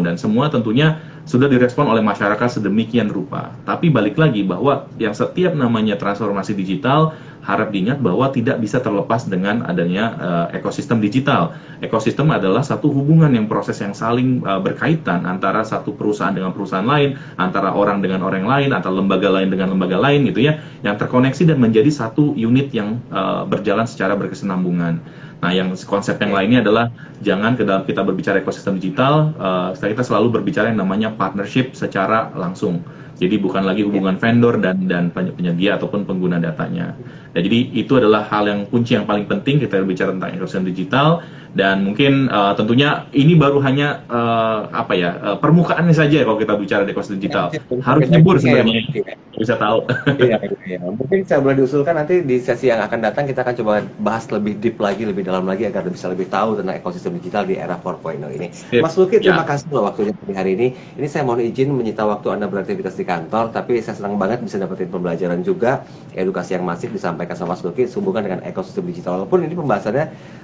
dan semua tentunya sudah direspon oleh masyarakat sedemikian rupa. Tapi balik lagi bahwa yang setiap namanya transformasi digital harap diingat bahwa tidak bisa terlepas dengan adanya ekosistem digital. Ekosistem adalah satu hubungan yang proses yang saling berkaitan antara satu perusahaan dengan perusahaan lain, antara orang dengan orang lain, antara lembaga lain dengan lembaga lain gitu ya, yang terkoneksi dan menjadi satu unit yang berjalan secara berkesinambungan. Nah, yang konsep yang lainnya adalah jangan kita berbicara ekosistem digital, kita selalu berbicara yang namanya partnership secara langsung. Jadi bukan lagi hubungan vendor dan penyedia ataupun pengguna datanya. Nah, jadi itu adalah hal yang kunci yang paling penting kita berbicara tentang ekosistem digital. Dan mungkin tentunya ini baru hanya permukaannya saja kalau kita bicara di ekosistem digital. Harus nyebur sebenarnya, bisa tahu. Iya. Mungkin saya boleh diusulkan nanti di sesi yang akan datang kita akan coba bahas lebih deep lagi, lebih dalam lagi agar bisa lebih tahu tentang ekosistem digital di era 4.0 ini. Mas Luki, terima kasih loh waktunya hari ini. Ini saya mohon izin menyita waktu Anda beraktivitas di kantor, tapi saya senang banget bisa dapetin pembelajaran juga, edukasi yang masif disampaikan sama Mas Luki sehubungan dengan ekosistem digital. Walaupun ini pembahasannya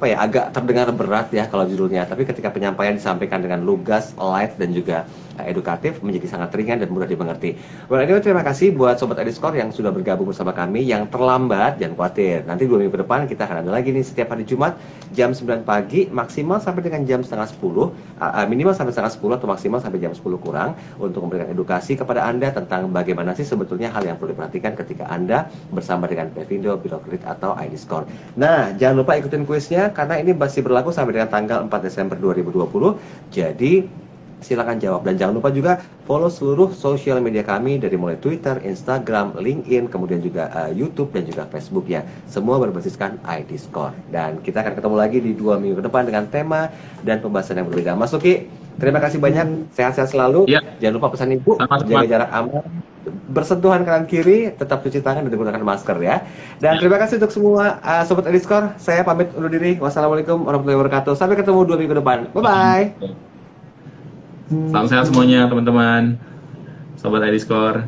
agak terdengar berat ya kalau judulnya, tapi ketika penyampaian disampaikan dengan lugas, light dan juga edukatif, menjadi sangat ringan dan mudah dimengerti. Well, anyway, terima kasih buat Sobat Ediscore yang sudah bergabung bersama kami. Yang terlambat, jangan khawatir. Nanti 2 minggu ke depan kita akan ada lagi nih setiap hari Jumat jam 9 pagi, maksimal sampai dengan jam setengah 10, minimal sampai setengah 10 atau maksimal sampai jam 10 kurang, untuk memberikan edukasi kepada Anda tentang bagaimana sih sebetulnya hal yang perlu diperhatikan ketika Anda bersama dengan Pevindo, Biro Kredit atau Ediscore. Nah, jangan lupa ikutin kuisnya karena ini masih berlaku sampai dengan tanggal 4 Desember 2020. Jadi silakan jawab dan jangan lupa juga follow seluruh sosial media kami dari mulai Twitter, Instagram, LinkedIn, kemudian juga YouTube dan juga Facebook ya. Semua berbasiskan Ediscore. Dan kita akan ketemu lagi di 2 minggu ke depan dengan tema dan pembahasan yang berbeda. Mas Luki, terima kasih banyak. Sehat-sehat selalu. Ya. Jangan lupa pesan Ibu, jaga jarak aman, bersentuhan kanan kiri, tetap cuci tangan dan menggunakan masker ya. Dan terima kasih untuk semua Sobat Ediscore. Saya pamit undur diri. Wassalamualaikum warahmatullahi wabarakatuh. Sampai ketemu 2 minggu depan. Bye-bye. Salam sehat semuanya teman-teman Sobat Ediscore.